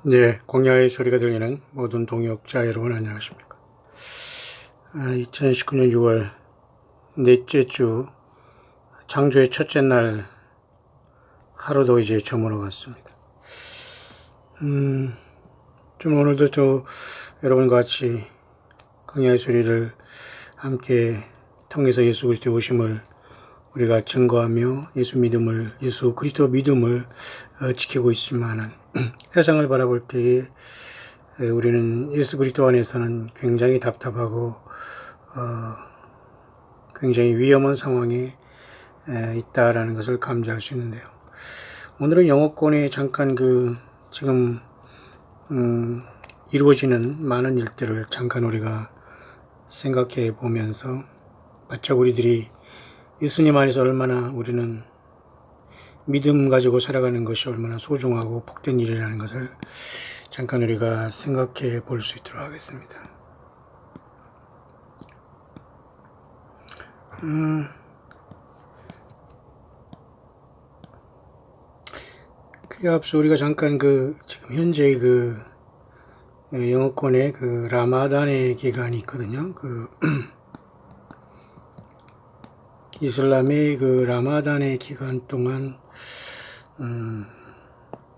네, 광야의 소리가 들리는 모든 동역자 여러분 안녕하십니까. 2019년 6월 넷째 주 창조의 첫째 날 하루도 이제 저물어 갔습니다. 좀 오늘도 여러분과 같이 광야의 소리를 함께 통해서 예수 그리스도의 오심을 우리가 증거하며 예수 그리스도 믿음을 지키고 있지만은 세상을 바라볼 때에 우리는 예수 그리스도 안에서는 굉장히 답답하고 굉장히 위험한 상황에 있다라는 것을 감지할 수 있는데요. 오늘은 영어권에 잠깐 지금 이루어지는 많은 일들을 잠깐 우리가 생각해 보면서 바짝 우리들이 예수님 안에서 얼마나 우리는 믿음 가지고 살아가는 것이 얼마나 소중하고 복된 일이라는 것을 잠깐 우리가 생각해 볼 수 있도록 하겠습니다. 그에 앞서 우리가 잠깐 지금 현재 영어권에 라마단의 기간이 있거든요. 이슬람의 라마단의 기간 동안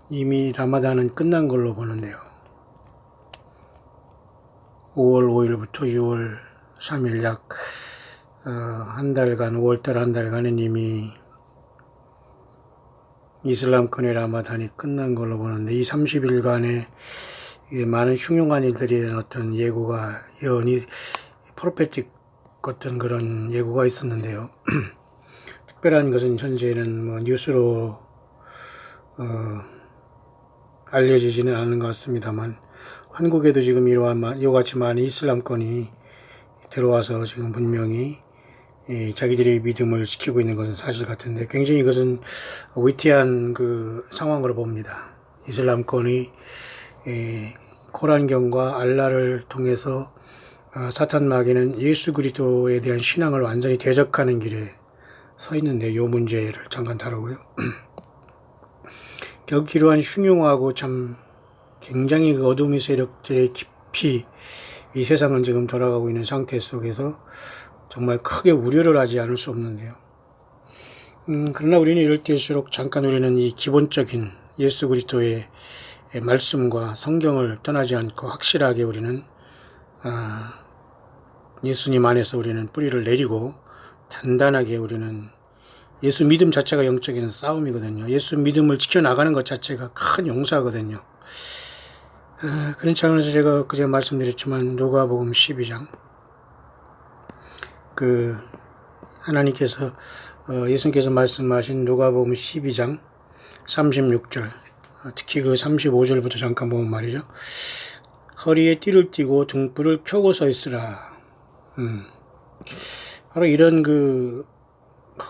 이미 라마단은 끝난 걸로 보는데요. 5월 5일부터 6월 3일 약 한 달간, 5월달 한 달간은 이미 이슬람권의 라마단이 끝난 걸로 보는데, 이 30일간의 많은 흉흉한 일들에 대한 어떤 예언이 프로페틱 같은 그런 예고가 있었는데요. 특별한 것은 현재는 뉴스로 알려지지는 않은 것 같습니다만, 한국에도 지금 이와 같이 많은 이슬람권이 들어와서 지금 분명히 자기들의 믿음을 지키고 있는 것은 사실 같은데, 굉장히 이것은 위태한 상황으로 봅니다. 이슬람권이 코란경과 알라를 통해서 사탄 마귀는 예수 그리스도에 대한 신앙을 완전히 대적하는 길에 서 있는데, 이 문제를 잠깐 다루고요. 결국 이러한 흉흉하고 참 굉장히 어둠의 세력들의 깊이 이 세상은 지금 돌아가고 있는 상태 속에서 정말 크게 우려를 하지 않을 수 없는데요. 그러나 우리는 이럴 때일수록 잠깐 우리는 이 기본적인 예수 그리스도의 말씀과 성경을 떠나지 않고 확실하게 우리는 예수님 안에서 우리는 뿌리를 내리고 단단하게 우리는 예수 믿음 자체가 영적인 싸움이거든요. 예수 믿음을 지켜나가는 것 자체가 큰 용사거든요. 그런 차원에서 제가 그제 말씀드렸지만 누가복음 12장 하나님께서 예수님께서 말씀하신 누가복음 12장 36절, 특히 35절부터 잠깐 보면 말이죠. 허리에 띠를 띠고 등불을 켜고 서 있으라. 바로 이런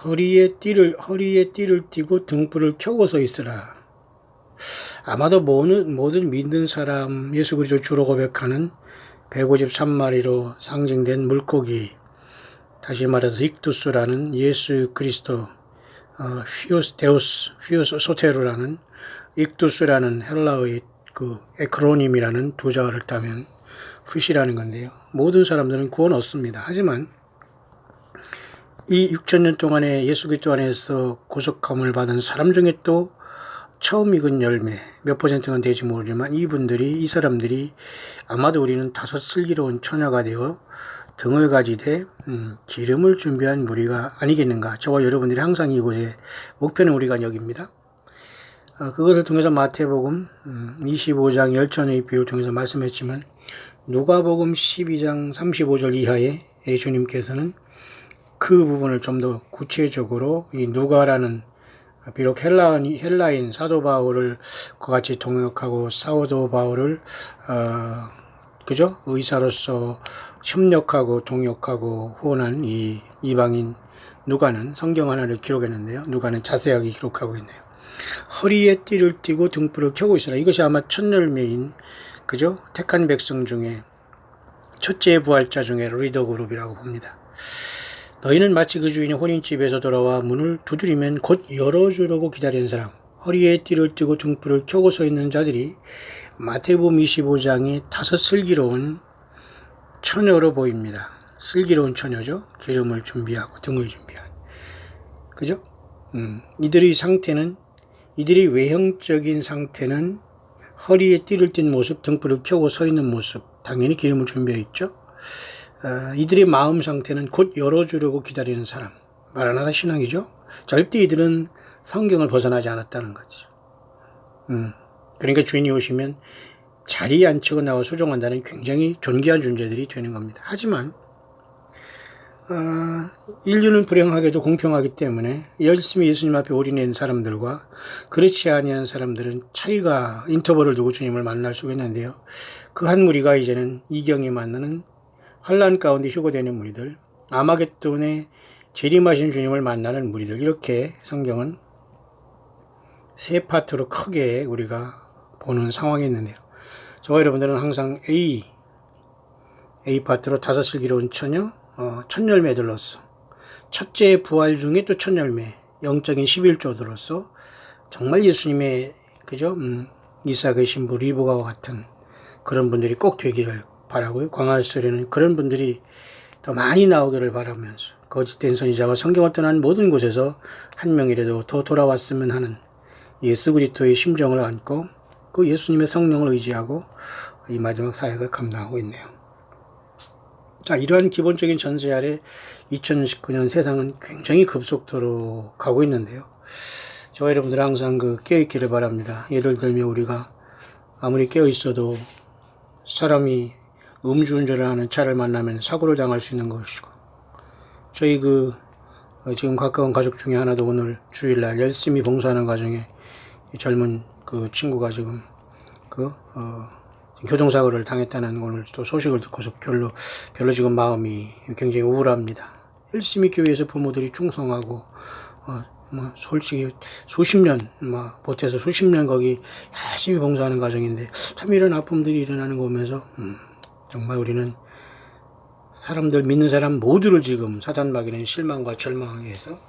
허리에 띠를 띠고 등불을 켜고 서 있으라. 아마도 모든 믿는 사람, 예수 그리스도 주로 고백하는 153마리로 상징된 물고기, 다시 말해서 익두스라는 예수 그리스도, 휘오스 소테르라는 익두스라는 헬라어의 에크로님이라는 두 자어를 따면 휘시라는 건데요. 모든 사람들은 구원 얻습니다. 하지만 이 6천년 동안에 예수 그리스도 안에서 구속함을 받은 사람 중에 또 처음 익은 열매, 몇 퍼센트는 되지 모르지만 이 사람들이 아마도 우리는 다소 슬기로운 처녀가 되어 등을 가지되 기름을 준비한 무리가 아니겠는가. 저와 여러분들이 항상 이곳에 목표는 우리가 여기입니다. 그것을 통해서 마태복음 25장 열천의 비유를 통해서 말씀했지만, 누가복음 12장 35절 이하에 예수님께서는 그 부분을 좀 더 구체적으로 이 누가라는, 비록 헬라인 사도 바울을 같이 동역하고 사도 바울을 의사로서 협력하고 동역하고 후원한 이 이방인 누가는 성경 하나를 기록했는데요. 누가는 자세하게 기록하고 있네요. 허리에 띠를 띠고 등불을 켜고 있으라. 이것이 아마 첫 열매인 택한 백성 중에 첫째 부활자 중에 리더 그룹이라고 봅니다. 너희는 마치 그 주인이 혼인집에서 돌아와 문을 두드리면 곧 열어주려고 기다리는 사람, 허리에 띠를 띠고 등불을 켜고 서 있는 자들이 마태복음 25장이 다섯 슬기로운 처녀로 보입니다. 슬기로운 처녀죠. 기름을 준비하고 등을 준비한. 그죠? 이들의 상태는, 이들의 외형적인 상태는 허리에 띠를 띤 모습, 등불을 켜고 서 있는 모습, 당연히 기름을 준비해 있죠. 이들의 마음 상태는 곧 열어주려고 기다리는 사람, 마라나다 신앙이죠. 절대 이들은 성경을 벗어나지 않았다는 거죠. 그러니까 주인이 오시면 자리에 앉히고 나와 수종한다는 굉장히 존귀한 존재들이 되는 겁니다. 하지만 인류는 불행하게도 공평하기 때문에 열심히 예수님 앞에 올인한 사람들과 그렇지 아니한 사람들은 차이가, 인터벌을 두고 주님을 만날 수가 있는데요. 그 한 무리가 이제는 이경이 만나는 환란 가운데 휴거되는 무리들, 아마겟돈에 재림하신 주님을 만나는 무리들, 이렇게 성경은 세 파트로 크게 우리가 보는 상황이 있는데요. 저와 여러분들은 항상 A 파트로 다섯 슬기로운 처녀, 첫 열매들로서, 첫째 부활 중에 또 첫 열매, 영적인 11조들로서 정말 예수님의, 그죠? 이삭의 신부 리브가와 같은 그런 분들이 꼭 되기를 바라고요. 광야설에는 그런 분들이 더 많이 나오기를 바라면서 거짓된 선지자와 성경을 떠난 모든 곳에서 한 명이라도 더 돌아왔으면 하는 예수 그리스도의 심정을 안고 그 예수님의 성령을 의지하고 이 마지막 사역을 감당하고 있네요. 자, 이러한 기본적인 전제 아래 2019년 세상은 굉장히 급속도로 가고 있는데요. 저와 여러분들은 항상 깨어있기를 바랍니다. 예를 들면 우리가 아무리 깨어있어도 사람이 음주운전을 하는 차를 만나면 사고를 당할 수 있는 것이고, 저희 지금 가까운 가족 중에 하나도 오늘 주일날 열심히 봉사하는 과정에 젊은 친구가 지금 교통사고를 당했다는 오늘 또 소식을 듣고서 별로 지금 마음이 굉장히 우울합니다. 열심히 교회에서 부모들이 충성하고, 솔직히 수십 년, 보태서 수십 년 거기 열심히 봉사하는 과정인데, 참 이런 아픔들이 일어나는 거 보면서, 정말 우리는 사람들, 믿는 사람 모두를 지금 사단마귀는 실망과 절망하게 해서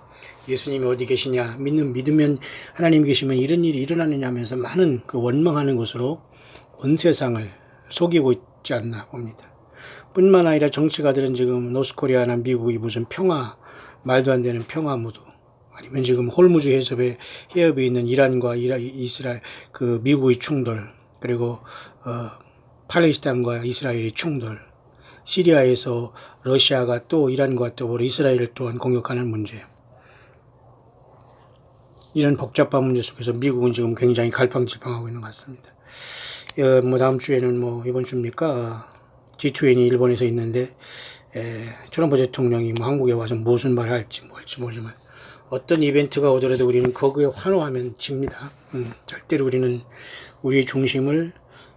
예수님이 어디 계시냐, 믿으면 하나님 계시면 이런 일이 일어나느냐 하면서 많은 원망하는 것으로 온 세상을 속이고 있지 않나 봅니다. 뿐만 아니라 정치가들은 지금 노스코리아나 미국이 무슨 말도 안 되는 평화 무드, 아니면 지금 홀무즈 해협에 있는 이란과 이스라엘, 미국의 충돌, 그리고 팔레스타인과 이스라엘의 충돌, 시리아에서 러시아가 또 이란과 또 이스라엘을 또한 공격하는 문제, 이런 복잡한 문제 속에서 미국은 지금 굉장히 갈팡질팡하고 있는 것 같습니다. 다음 주에는 이번 주입니까? G20이 일본에서 있는데, 트럼프 대통령이 한국에 와서 무슨 말을 할지 모르지만, 어떤 이벤트가 오더라도 우리는 거기에 환호하면 집니다. 절대로 우리는 우리의 중심을,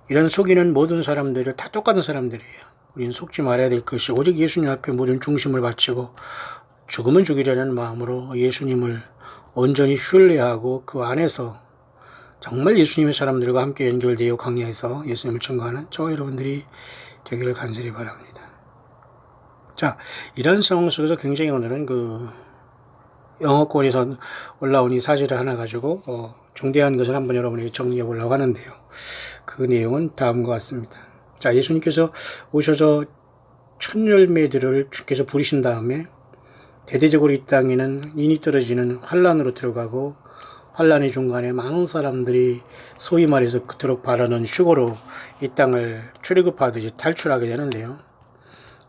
이런 속이는 모든 사람들을 다 똑같은 사람들이에요. 우리는 속지 말아야 될 것이 오직 예수님 앞에 모든 중심을 바치고 죽으면 죽이려는 마음으로 예수님을 온전히 신뢰하고 그 안에서 정말 예수님의 사람들과 함께 연결되어 광야에서 예수님을 증거하는 저와 여러분들이 되기를 간절히 바랍니다. 자, 이런 상황 속에서 굉장히 오늘은 영어권에서 올라온 이 사실을 하나 가지고 중대한 것을 한번 여러분에게 정리해 보려고 하는데요. 그 내용은 다음과 같습니다. 자, 예수님께서 오셔서 첫 열매들을 주께서 부리신 다음에 대대적으로 이 땅에는 인이 떨어지는 환란으로 들어가고, 환란의 중간에 많은 사람들이 소위 말해서 그토록 바라는 휴거로 이 땅을 출애굽하듯이 탈출하게 되는데요.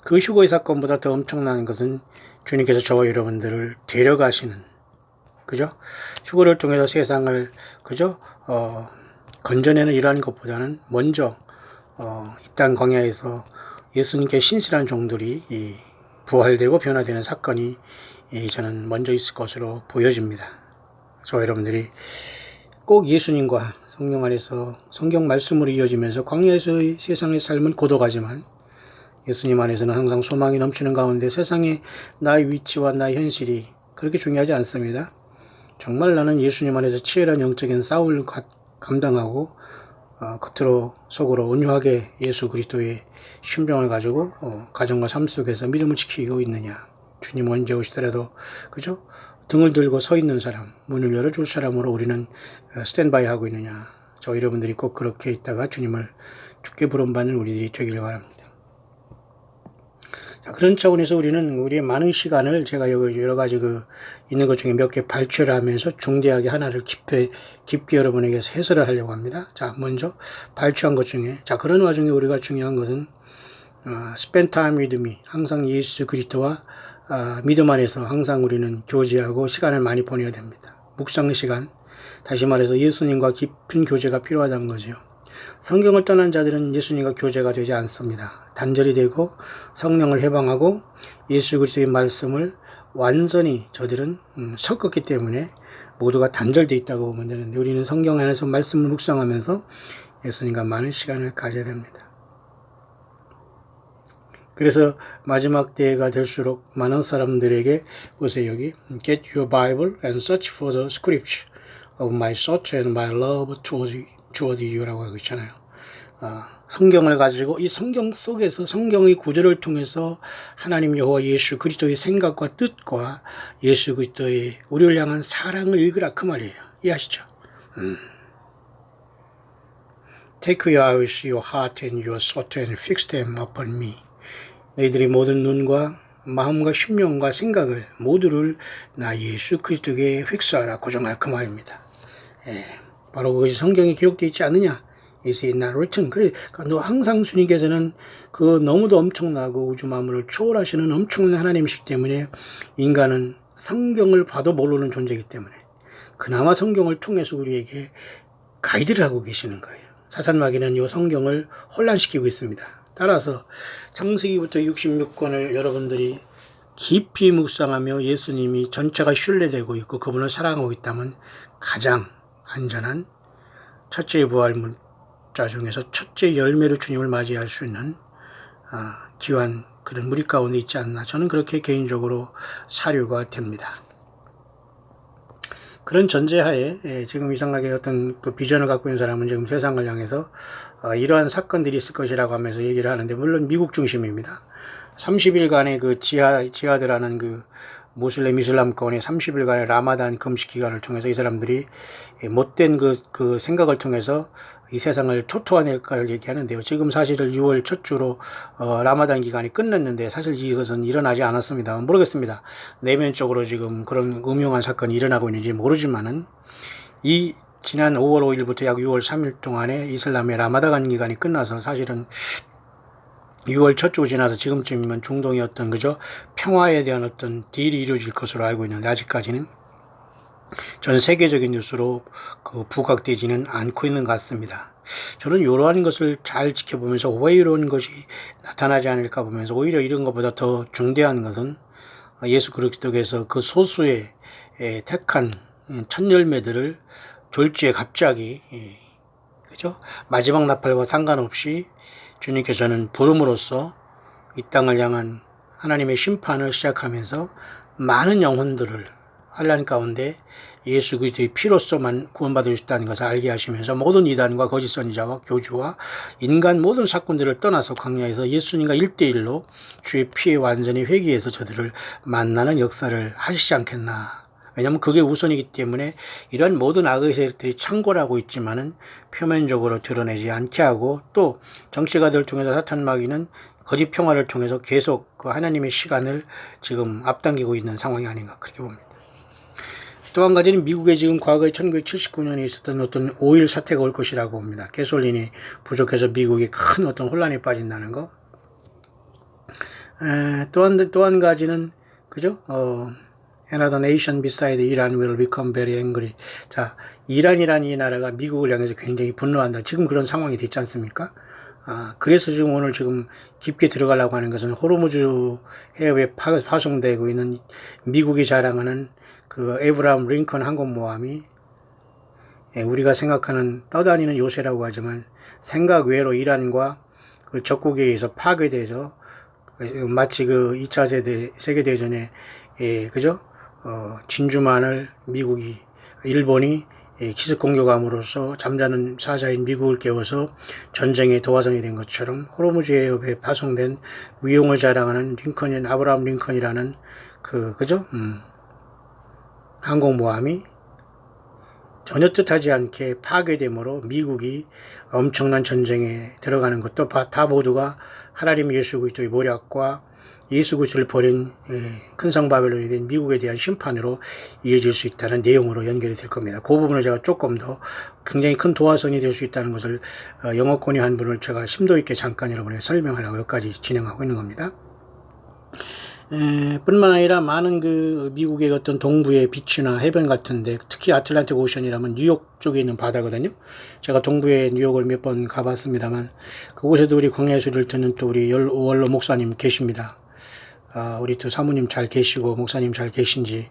그 휴거의 사건보다 더 엄청난 것은 주님께서 저와 여러분들을 데려가시는, 그죠? 휴거를 통해서 세상을, 그죠? 건져내는 이러한 것보다는 먼저 이 땅 광야에서 예수님께 신실한 종들이 부활되고 변화되는 사건이 저는 먼저 있을 것으로 보여집니다. 저와 여러분들이 꼭 예수님과 성령 안에서 성경 말씀으로 이어지면서 광야에서의 세상의 삶은 고독하지만 예수님 안에서는 항상 소망이 넘치는 가운데 세상에 나의 위치와 나의 현실이 그렇게 중요하지 않습니다. 정말 나는 예수님 안에서 치열한 영적인 싸움을 감당하고 겉으로 속으로 온유하게 예수 그리스도의 심정을 가지고 가정과 삶 속에서 믿음을 지키고 있느냐, 주님 언제 오시더라도, 그죠? 등을 들고 서 있는 사람, 문을 열어줄 사람으로 우리는 스탠바이 하고 있느냐, 저 여러분들이 꼭 그렇게 있다가 주님을 죽게 부름받는 우리들이 되길 바랍니다. 자, 그런 차원에서 우리는 우리의 많은 시간을 제가 여러 가지 있는 것 중에 몇 개 발췌를 하면서 중대하게 하나를 깊게 여러분에게 해설을 하려고 합니다. 자, 먼저 발췌한 것 중에, 자, 그런 와중에 우리가 중요한 것은 spend time with me, 항상 예수 그리스도와 믿음 안에서 항상 우리는 교제하고 시간을 많이 보내야 됩니다. 묵상 시간, 다시 말해서 예수님과 깊은 교제가 필요하다는 거죠. 성경을 떠난 자들은 예수님과 교제가 되지 않습니다. 단절이 되고 성령을 해방하고 예수 그리스도의 말씀을 완전히 저들은 섞었기 때문에 모두가 단절되어 있다고 보면 되는데, 우리는 성경 안에서 말씀을 묵상하면서 예수님과 많은 시간을 가져야 됩니다. 그래서 마지막 때가 될수록 많은 사람들에게, 보세요, 여기 Get your Bible and search for the scripture of my thought and my love toward you라고 하고 있잖아요. 성경을 가지고 이 성경 속에서 성경의 구절을 통해서 하나님 여호와 예수 그리스도의 생각과 뜻과 예수 그리스도의 우리를 향한 사랑을 읽으라, 그 말이에요. 이해하시죠? Take your eyes, your heart and your thought and fix them upon me. 너희들이 모든 눈과 마음과 심령과 생각을 모두를 나 예수 그리스도에게 획수하라, 고정하라, 그 말입니다. 바로 그것이 성경에 기록되어 있지 않느냐? Is it not written? 그러니까 너 항상 주님께서는 그 너무도 엄청나고 우주 만물을 초월하시는 엄청난 하나님이시기 때문에 인간은 성경을 봐도 모르는 존재이기 때문에 그나마 성경을 통해서 우리에게 가이드를 하고 계시는 거예요. 사탄 마귀는 이 성경을 혼란시키고 있습니다. 따라서 창세기부터 66권을 여러분들이 깊이 묵상하며 예수님이 전체가 신뢰되고 있고 그분을 사랑하고 있다면 가장 안전한 첫째 부활자 중에서 첫째 열매로 주님을 맞이할 수 있는 귀한 그런 무리 가운데 있지 않나, 저는 그렇게 개인적으로 사료가 됩니다. 그런 전제하에 지금 이상하게 어떤 그 비전을 갖고 있는 사람은 지금 세상을 향해서 이러한 사건들이 있을 것이라고 하면서 얘기를 하는데, 물론 미국 중심입니다. 30일간의 그 지하드라는 그 모슬렘 이슬람권의 30일간의 라마단 금식 기간을 통해서 이 사람들이 못된 그 생각을 통해서 이 세상을 초토화낼까를 얘기하는데요. 지금 사실은 6월 첫 주로 라마단 기간이 끝났는데 사실 이것은 일어나지 않았습니다. 모르겠습니다. 내면적으로 지금 그런 음흉한 사건이 일어나고 있는지 모르지만은 이 지난 5월 5일부터 약 6월 3일 동안에 이슬람의 라마단 기간이 끝나서 사실은 6월 첫 주 지나서 지금쯤이면 중동의 어떤 평화에 대한 어떤 딜이 이루어질 것으로 알고 있는데, 아직까지는 전 세계적인 뉴스로 부각되지는 않고 있는 것 같습니다. 저는 이러한 것을 잘 지켜보면서 왜 이런 것이 나타나지 않을까 보면서 오히려 이런 것보다 더 중대한 것은 예수 그리스도께서 그 소수의 택한 첫 열매들을 졸지에 갑자기 마지막 나팔과 상관없이 주님께서는 부름으로써 이 땅을 향한 하나님의 심판을 시작하면서 많은 영혼들을 환난 가운데 예수 그리스도의 피로서만 구원받을 수 있다는 것을 알게 하시면서 모든 이단과 거짓 선지자와 교주와 인간 모든 사건들을 떠나서 광야에서 예수님과 1대1로 주의 피에 완전히 회개해서 저들을 만나는 역사를 하시지 않겠나. 왜냐하면 그게 우선이기 때문에 이런 모든 악의 세력들이 창궐 하고 있지만은 표면적으로 드러내지 않게 하고, 또 정치가들을 통해서 사탄 마귀는 거짓 평화를 통해서 계속 그 하나님의 시간을 지금 앞당기고 있는 상황이 아닌가, 그렇게 봅니다. 또 한 가지는 미국에 지금 과거에 1979년에 있었던 어떤 오일 사태가 올 것이라고 봅니다. 가솔린이 부족해서 미국이 큰 어떤 혼란에 빠진다는 거. 또 한 가지는 Another nation beside Iran will become very angry. 자, 이란이라는 이 나라가 미국을 향해서 굉장히 분노한다. 지금 그런 상황이 됐지 않습니까? 그래서 지금 오늘 지금 깊게 들어가려고 하는 것은 호르무즈 해협에 파송되고 있는 미국이 자랑하는 그 에브라함 링컨 항공모함이 우리가 생각하는 떠다니는 요새라고 하지만 생각 외로 이란과 그 적국에 의해서 파괴돼서 마치 그 2차 세계대전에 진주만을 일본이 기습 공격함으로써 잠자는 사자인 미국을 깨워서 전쟁의 도화선이 된 것처럼 호르무즈 해협에 파송된 위용을 자랑하는 아브라함 링컨이라는 항공모함이 전혀 뜻하지 않게 파괴됨으로 미국이 엄청난 전쟁에 들어가는 것도 다 모두가 하나님 예수 그리스도의 모략과 예수 그리스도를 버린 큰 성 바벨론이 된 미국에 대한 심판으로 이어질 수 있다는 내용으로 연결이 될 겁니다. 그 부분을 제가 조금 더 굉장히 큰 도화선이 될 수 있다는 것을 영어권의 한 분을 제가 심도 있게 잠깐 여러분에게 설명하려고 여기까지 진행하고 있는 겁니다. 뿐만 아니라 많은 그 미국의 어떤 동부의 비치나 해변 같은데, 특히 아틀란틱 오션이라면 뉴욕 쪽에 있는 바다거든요. 제가 동부의 뉴욕을 몇 번 가봤습니다만 그곳에도 우리 광야의 소리를 듣는 또 우리 원로 목사님 계십니다. 우리 또 사모님 잘 계시고 목사님 잘 계신지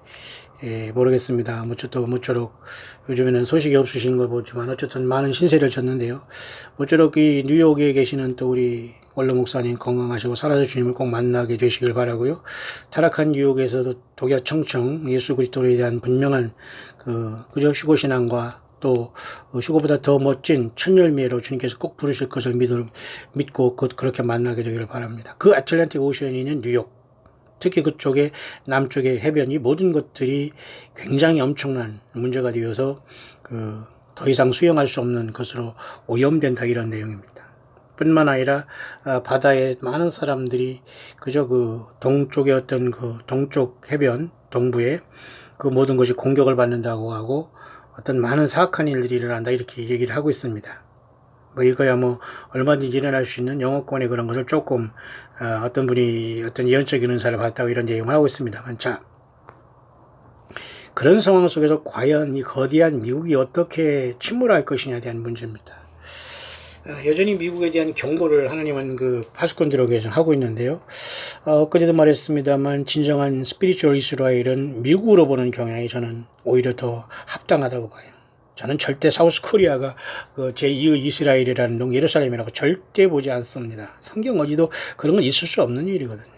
모르겠습니다. 모쪼록 요즘에는 소식이 없으신 걸 보지만 어쨌든 많은 신세를 졌는데요. 모쪼록 이 뉴욕에 계시는 또 우리 원로 목사님 건강하시고 살아서 주님을 꼭 만나게 되시길 바라고요. 타락한 뉴욕에서도 독야 청청 예수 그리스도에 대한 분명한 그저 휴고 신앙과 또 휴고보다 더 멋진 첫 열매로 주님께서 꼭 부르실 것을 믿고 그렇게 만나게 되기를 바랍니다. 그 아틀란틱 오션이 있는 뉴욕, 특히 그쪽에 남쪽의 해변이 모든 것들이 굉장히 엄청난 문제가 되어서 더 이상 수용할 수 없는 것으로 오염된다, 이런 내용입니다. 뿐만 아니라 바다에 많은 사람들이 그저 그 동쪽의 어떤 그 동쪽 해변 동부에 그 모든 것이 공격을 받는다고 하고 어떤 많은 사악한 일들이 일어난다, 이렇게 얘기를 하고 있습니다. 이거야 얼마든지 일어날 수 있는 영어권의 그런 것을 조금 어떤 분이 어떤 예언적인 은사를 받았다고 이런 내용을 하고 있습니다만, 자, 그런 상황 속에서 과연 이 거대한 미국이 어떻게 침몰할 것이냐에 대한 문제입니다. 여전히 미국에 대한 경고를 하나님은 그 파수꾼들에게 하고 있는데요. 엊그제도 말했습니다만 진정한 스피리추얼 이스라엘은 미국으로 보는 경향이 저는 오히려 더 합당하다고 봐요. 저는 절대 사우스 코리아가 제2의 이스라엘이라는 동 예루살렘이라고 절대 보지 않습니다. 성경 어디도 그런 건 있을 수 없는 일이거든요.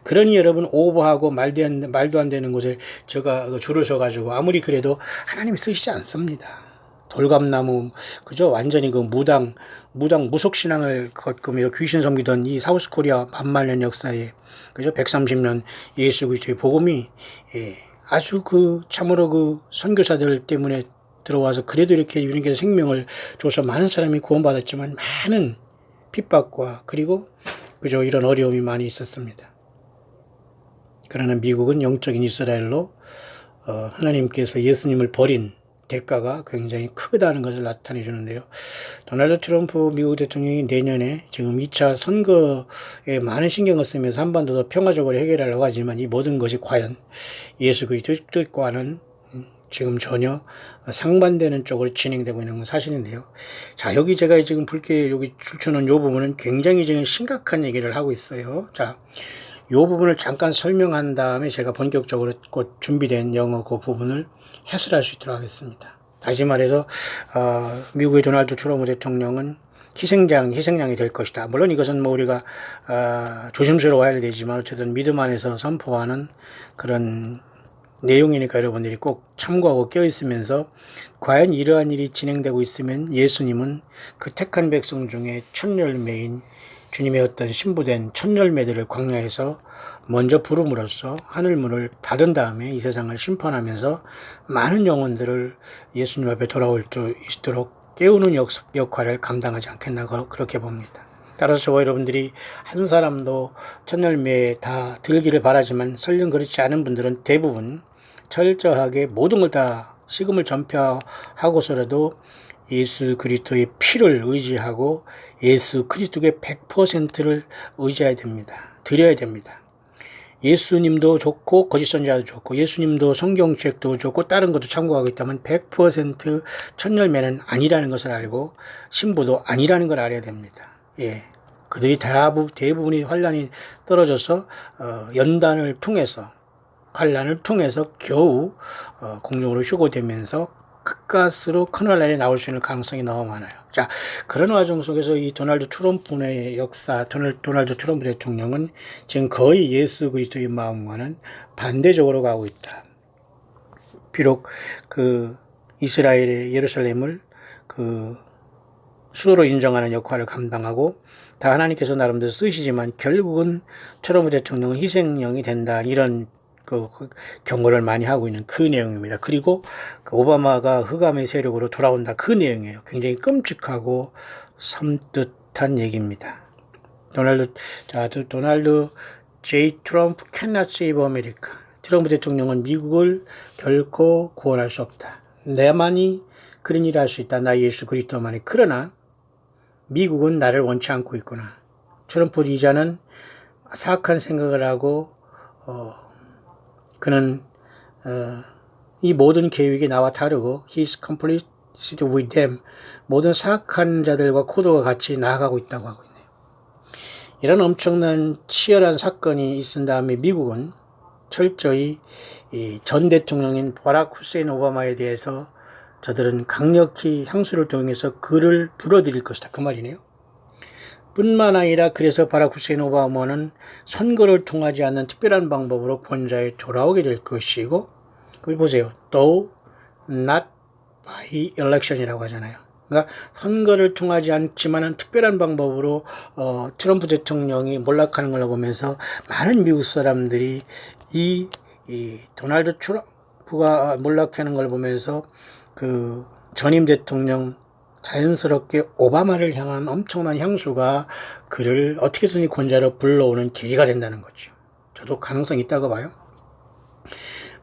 그러니 여러분, 오버하고 말도 안 되는 곳에 제가 줄을 서가지고 아무리 그래도 하나님이 쓰시지 않습니다. 돌감나무, 그저 완전히 무당 무속신앙을 걷으며 귀신 섬기던 이 사우스 코리아 반만년 역사에 그저 130년 예수 그리스도의 복음이 아주 참으로 선교사들 때문에 들어와서 그래도 이렇게 주님께서 생명을 줘서 많은 사람이 구원받았지만 많은 핍박과 그리고 그저 이런 어려움이 많이 있었습니다. 그러나 미국은 영적인 이스라엘로 하나님께서 예수님을 버린 대가가 굉장히 크다는 것을 나타내 주는데요. 도널드 트럼프 미국 대통령이 내년에 지금 2차 선거에 많은 신경을 쓰면서 한반도도 평화적으로 해결하려고 하지만 이 모든 것이 과연 예수 그리스도의 뜻과는 지금 전혀 상반되는 쪽으로 진행되고 있는 건 사실인데요. 자, 여기 제가 지금 붉게 여기 추천한 이 부분은 굉장히 지금 심각한 얘기를 하고 있어요. 자, 이 부분을 잠깐 설명한 다음에 제가 본격적으로 곧 준비된 영어 그 부분을 해설할 수 있도록 하겠습니다. 다시 말해서 미국의 도널드 트럼프 대통령은 희생양이 될 것이다. 물론 이것은 우리가 조심스러워야 되지만 어쨌든 믿음 안에서 선포하는 그런 내용이니까 여러분들이 꼭 참고하고 껴있으면서 과연 이러한 일이 진행되고 있으면 예수님은 그 택한 백성 중에 첫 열매인 주님의 어떤 신부된 첫 열매들을 광야에서 먼저 부름으로써 하늘문을 닫은 다음에 이 세상을 심판하면서 많은 영혼들을 예수님 앞에 돌아올 수 있도록 깨우는 역할을 감당하지 않겠나 그렇게 봅니다. 따라서 저와 여러분들이 한 사람도 첫 열매에 다 들기를 바라지만 설령 그렇지 않은 분들은 대부분 철저하게 모든 걸 다 식음을 전폐하고서라도 예수 그리스도의 피를 의지하고 예수 그리스도의 100%를 의지해야 됩니다. 드려야 됩니다. 예수님도 좋고 거짓 선지자도 좋고 예수님도 성경책도 좋고 다른 것도 참고하고 있다면 100% 첫 열매는 아니라는 것을 알고 신부도 아니라는 걸 알아야 됩니다. 그들이 대부분이 환란이 떨어져서 연단을 통해서 환란을 통해서 겨우 공중으로 휴고되면서 끝가스로 큰 환란이 나올 수 있는 가능성이 너무 많아요. 자, 그런 와중 속에서 이 도널드 트럼프의 역사, 도널드 트럼프 대통령은 지금 거의 예수 그리스도의 마음과는 반대적으로 가고 있다. 비록 이스라엘의 예루살렘을 수도로 인정하는 역할을 감당하고 다 하나님께서 나름대로 쓰시지만 결국은 트럼프 대통령은 희생양이 된다, 이런 경고를 많이 하고 있는 그 내용입니다. 그리고 그 오바마가 흑암의 세력으로 돌아온다 그 내용이에요. 굉장히 끔찍하고 섬뜩한 얘기입니다. 도널드 J. 트럼프 cannot save America. 트럼프 대통령은 미국을 결코 구원할 수 없다. 내만이 그런 일을 할 수 있다. 나 예수 그리스도만이. 그러나 미국은 나를 원치 않고 있구나. 트럼프 이자는 사악한 생각을 하고 그는 이 모든 계획이 나와 다르고 He's complicit with them. 모든 사악한 자들과 코드가 같이 나아가고 있다고 하고 있네요. 이런 엄청난 치열한 사건이 있은 다음에 미국은 철저히 전 대통령인 바락 후세인 오바마에 대해서 저들은 강력히 향수를 동행해서 그를 불어들일 것이다. 그 말이네요. 뿐만 아니라 그래서 바락 후세인 오바마는 선거를 통하지 않는 특별한 방법으로 권좌에 돌아오게 될 것이고, 그걸 보세요. Though not by election이라고 하잖아요. 그러니까 선거를 통하지 않지만 특별한 방법으로 트럼프 대통령이 몰락하는 걸 보면서 많은 미국 사람들이 이 도널드 트럼프가 몰락하는 걸 보면서 그 전임 대통령 자연스럽게 오바마를 향한 엄청난 향수가 그를 어떻게든 권좌로 불러오는 계기가 된다는 거죠. 저도 가능성이 있다고 봐요.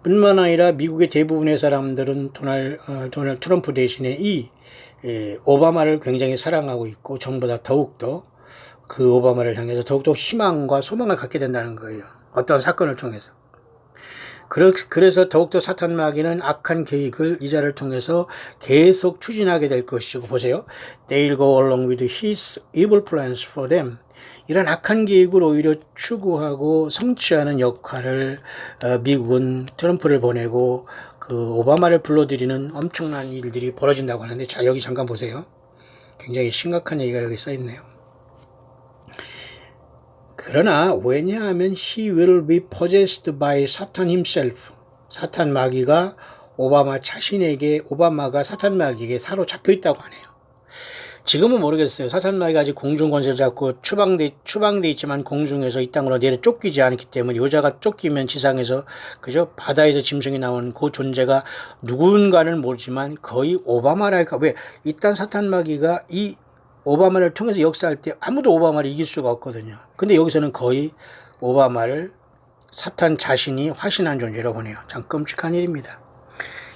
뿐만 아니라 미국의 대부분의 사람들은 도널드 트럼프 대신에 이 오바마를 굉장히 사랑하고 있고 전보다 더욱더 그 오바마를 향해서 더욱더 희망과 소망을 갖게 된다는 거예요. 어떤 사건을 통해서. 그래서 더욱더 사탄 마귀는 악한 계획을 이자를 통해서 계속 추진하게 될 것이고, 보세요. They'll go along with his evil plans for them. 이런 악한 계획을 오히려 추구하고 성취하는 역할을 미국은 트럼프를 보내고 그 오바마를 불러들이는 엄청난 일들이 벌어진다고 하는데, 자, 여기 잠깐 보세요. 굉장히 심각한 얘기가 여기 써 있네요. 그러나 왜냐하면 he will be possessed by Satan himself. 사탄 마귀가 오바마가 사탄 마귀에게 사로잡혀 있다고 하네요. 지금은 모르겠어요. 사탄 마귀가 아직 공중 권세를 잡고 추방돼 있지만 공중에서 이 땅으로 내려 쫓기지 않기 때문에 여자가 쫓기면 지상에서 그저 바다에서 짐승이 나온 그 존재가 누군가는 모르지만 거의 오바마랄까. 왜? 일단 사탄 마귀가 이 오바마를 통해서 역사할 때 아무도 오바마를 이길 수가 없거든요. 근데 여기서는 거의 오바마를 사탄 자신이 화신한 존재로 보네요. 참 끔찍한 일입니다.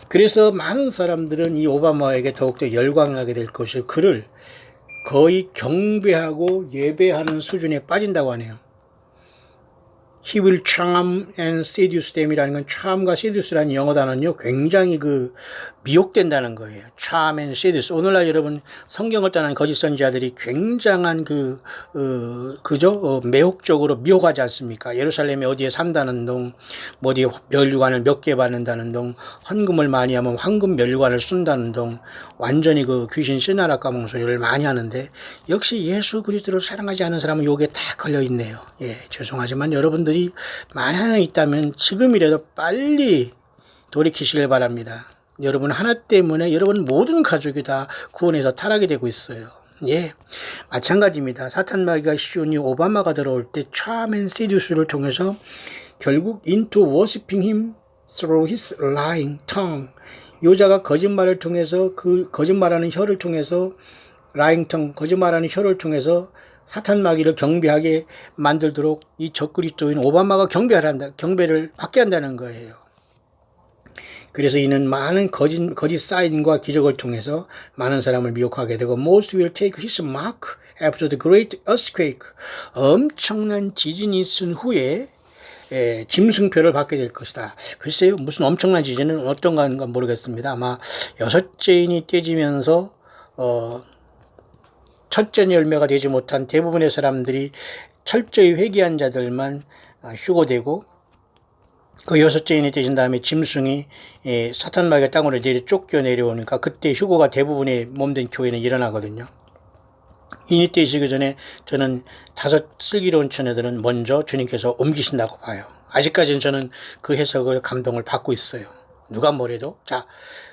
그래서 많은 사람들은 이 오바마에게 더욱더 열광하게 될 것이고 그를 거의 경배하고 예배하는 수준에 빠진다고 하네요. He will charm and seduce them이라는 건 charm과 seduce라는 영어 단어는요 굉장히 미혹된다는 거예요. charm and seduce. 오늘날 여러분 성경을 떠난 거짓 선지자들이 굉장한 매혹적으로 미혹하지 않습니까? 예루살렘에 어디에 산다는 동, 어디에 멸관을 몇 개 받는다는 동, 헌금을 많이 하면 황금 멸관을 쓴다는 동, 완전히 귀신 씨나라 까먹은 소리를 많이 하는데 역시 예수 그리스도를 사랑하지 않는 사람은 요게 다 걸려 있네요. 예, 죄송하지만 여러분들이 만에 있다면 지금이라도 빨리 돌이키시길 바랍니다. 여러분 하나 때문에 여러분 모든 가족이 다 구원에서 타락이 되고 있어요. 예, 마찬가지입니다. 사탄 마귀가 씌운 이 오바마가 들어올 때 charm and seduce를 통해서 결국 into worshiping him through his lying tongue. 여자가 거짓말을 통해서 그 거짓말하는 혀를 통해서 lying tongue, 거짓말하는 혀를 통해서 사탄 마귀를 경배하게 만들도록 이 적그리스도인 오바마가 경배를 받게 한다는 거예요. 그래서 이는 많은 거짓 사인과 기적을 통해서 많은 사람을 미혹하게 되고 most will take his mark after the great earthquake. 엄청난 지진이 있은 후에 짐승표를 받게 될 것이다. 글쎄요, 무슨 엄청난 지진은 어떤가 모르겠습니다. 아마 6째인이 떼지면서 첫째 열매가 되지 못한 대부분의 사람들이 철저히 회개한 자들만 휴고되고 그 6째인이 떼진 다음에 짐승이 사탄 마귀가 땅으로 쫓겨 내려오니까 그때 휴고가 대부분의 몸된 교회는 일어나거든요. 이니 떼시기 전에 저는 5 슬기로운 처녀들은 먼저 주님께서 옮기신다고 봐요. 아직까지는 저는 그 해석을 감동을 받고 있어요. 누가 뭐래도. 자,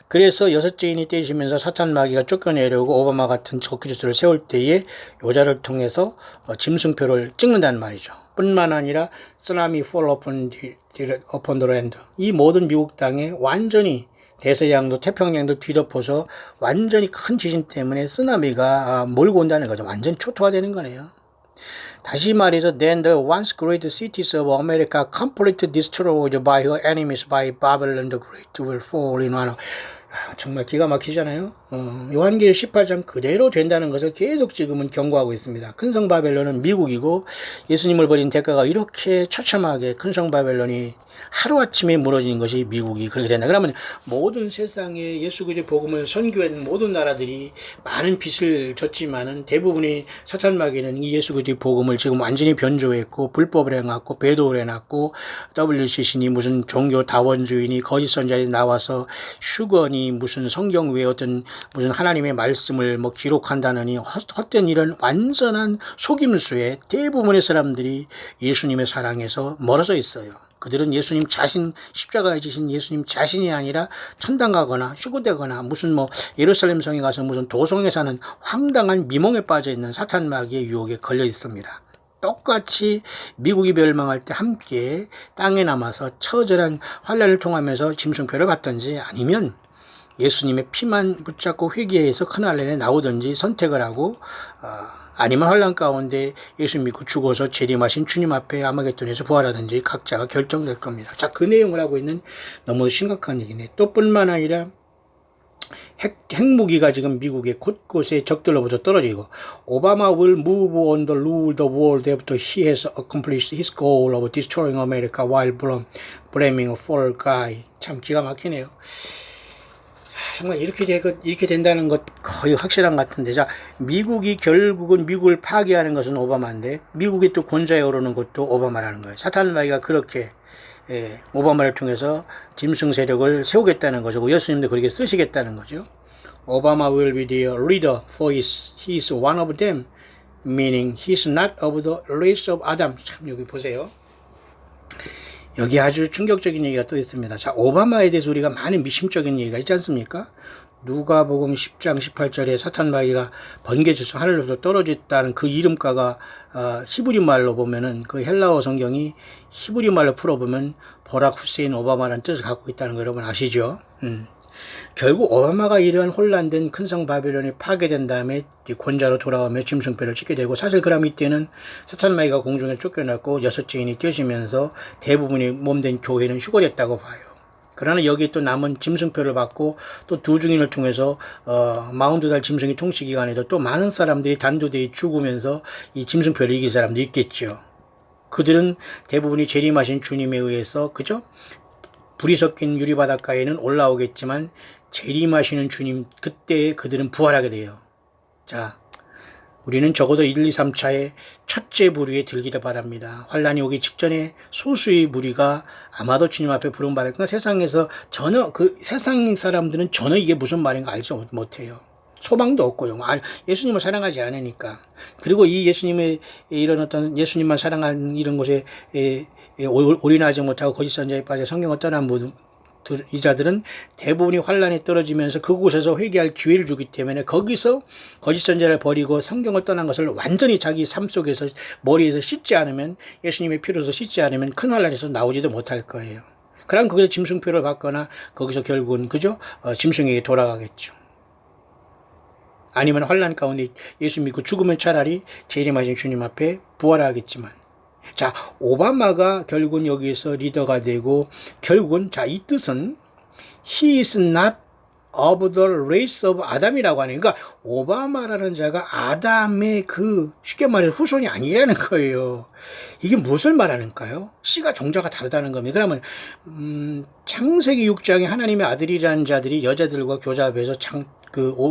그래서 6째인이 떼시면서 사탄 마귀가 쫓겨내려오고 오바마 같은 적그리스도를 세울 때에 여자를 통해서 짐승표를 찍는다는 말이죠. 뿐만 아니라 쓰나미 fall upon the land. 이 모든 미국 땅에 완전히 대서양도 태평양도 뒤덮어서 완전히 큰 지진 때문에 쓰나미가 몰고 온다는 거죠. 완전 초토화되는 거네요. 다시 말해서 then the once great cities of America completely destroyed by her enemies by Babylon the Great will fall in one. 정말 기가 막히잖아요. 요한계시록 18장 그대로 된다는 것을 계속 지금은 경고하고 있습니다. 큰성 바벨론은 미국이고 예수님을 버린 대가가 이렇게 처참하게 큰성 바벨론이 하루아침에 무너지는 것이 미국이 그렇게 된다. 그러면 모든 세상에 예수 그리스도의 복음을 선교한 모든 나라들이 많은 빚을 졌지만은 대부분이 사탄마귀는 이 예수 그리스도의 복음을 지금 완전히 변조했고 불법을 해놨고 배도를 해놨고 WCC니 무슨 종교 다원주의니 거짓 선자들이 나와서 슈거니 무슨 성경 외에 어떤 무슨 하나님의 말씀을 뭐 기록한다느니 헛된 이런 완전한 속임수에 대부분의 사람들이 예수님의 사랑에서 멀어져 있어요. 그들은 예수님 자신, 십자가에 지신 예수님 자신이 아니라 천당 가거나 휴거되거나 무슨 뭐 예루살렘 성에 가서 무슨 도성에 사는 황당한 미몽에 빠져 있는 사탄 마귀의 유혹에 걸려 있습니다. 똑같이 미국이 멸망할 때 함께 땅에 남아서 처절한 환란을 통하면서 짐승표를 받든지 아니면 예수님의 피만 붙잡고 회개해서 큰할란에 나오든지 선택을 하고 아니면 환란 가운데 예수 믿고 죽어서 재림하신 주님 앞에 아마겟돈에서 부활하든지 각자가 결정될 겁니다. 자, 그 내용을 하고 있는 너무 심각한 얘기네. 또 뿐만 아니라 핵무기가 지금 미국의 곳곳에 적들로부터 떨어지고 오바마 will move on the rule the world after he has accomplished his goal of destroying America while blaming a fall guy. 참 기가 막히네요. 정말 이렇게 된다는 것 거의 확실한 것 같은데. 자, 미국이 결국은 미국을 파괴하는 것은 오바마인데 미국이 또 권좌에 오르는 것도 오바마라는 거예요. 사탄 마귀가 그렇게 오바마를 통해서 짐승 세력을 세우겠다는 거죠. 예수님도 그렇게 쓰시겠다는 거죠. 오바마 will be the leader for he is one of them, meaning he is not of the race of Adam. 참 여기 보세요. 여기 아주 충격적인 얘기가 또 있습니다. 자, 오바마에 대해서 우리가 많은 미심적인 얘기가 있지 않습니까? 누가복음 10장 18절에 사탄 마귀가 번개쳐서 하늘로부터 떨어졌다는 그 이름가가 히브리 말로 보면은 그 헬라어 성경이 히브리 말로 풀어보면 버락 후세인 오바마라는 뜻을 갖고 있다는 거 여러분 아시죠? 결국 오바마가 이러한 혼란된 큰성 바벨론이 파괴된 다음에 권자로 돌아오며 짐승표를 찍게 되고, 사실 그럼 이때는 사탄 마귀가 공중에 쫓겨났고 6째인이 뛰시면서 대부분이 몸된 교회는 휴거됐다고 봐요. 그러나 여기 또 남은 짐승표를 받고 또 두 증인을 통해서 42달 짐승의 통치 기간에도 또 많은 사람들이 단도대에 죽으면서 이 짐승표를 이긴 사람도 있겠죠. 그들은 대부분이 재림하신 주님에 의해서, 그죠? 불이 섞인 유리바닷가에는 올라오겠지만 재림하시는 주님 그때에 그들은 부활하게 돼요. 자, 우리는 적어도 1, 2, 3차의 첫째 부류에 들기를 바랍니다. 환란이 오기 직전에 소수의 무리가 아마도 주님 앞에 부름받을 거니까 세상에서 전혀 세상 사람들은 전혀 이게 무슨 말인가 알지 못해요. 소망도 없고요. 예수님을 사랑하지 않으니까. 그리고 이 예수님의 이런 어떤 예수님만 사랑하는 이런 곳에 올인하지 못하고 거짓 선자에 빠져 성경을 떠난 이 자들은 대부분이 환란에 떨어지면서 그곳에서 회개할 기회를 주기 때문에 거기서 거짓 선자를 버리고 성경을 떠난 것을 완전히 자기 삶 속에서 머리에서 씻지 않으면, 예수님의 피로서 씻지 않으면 큰 환란에서 나오지도 못할 거예요. 그럼 거기서 짐승표를 받거나 거기서 결국은, 그죠? 짐승에게 돌아가겠죠. 아니면 환란 가운데 예수 믿고 죽으면 차라리 재림하신 주님 앞에 부활하겠지만, 자, 오바마가 결국은 여기에서 리더가 되고, 결국은, 자, 이 뜻은 he is not of the race of Adam이라고 하네요. 그러니까 오바마라는 자가 아담의 쉽게 말해서 후손이 아니라는 거예요. 이게 무엇을 말하는가요? 씨가 종자가 다르다는 겁니다. 그러면 창세기 6장에 하나님의 아들이라는 자들이 여자들과 교잡해서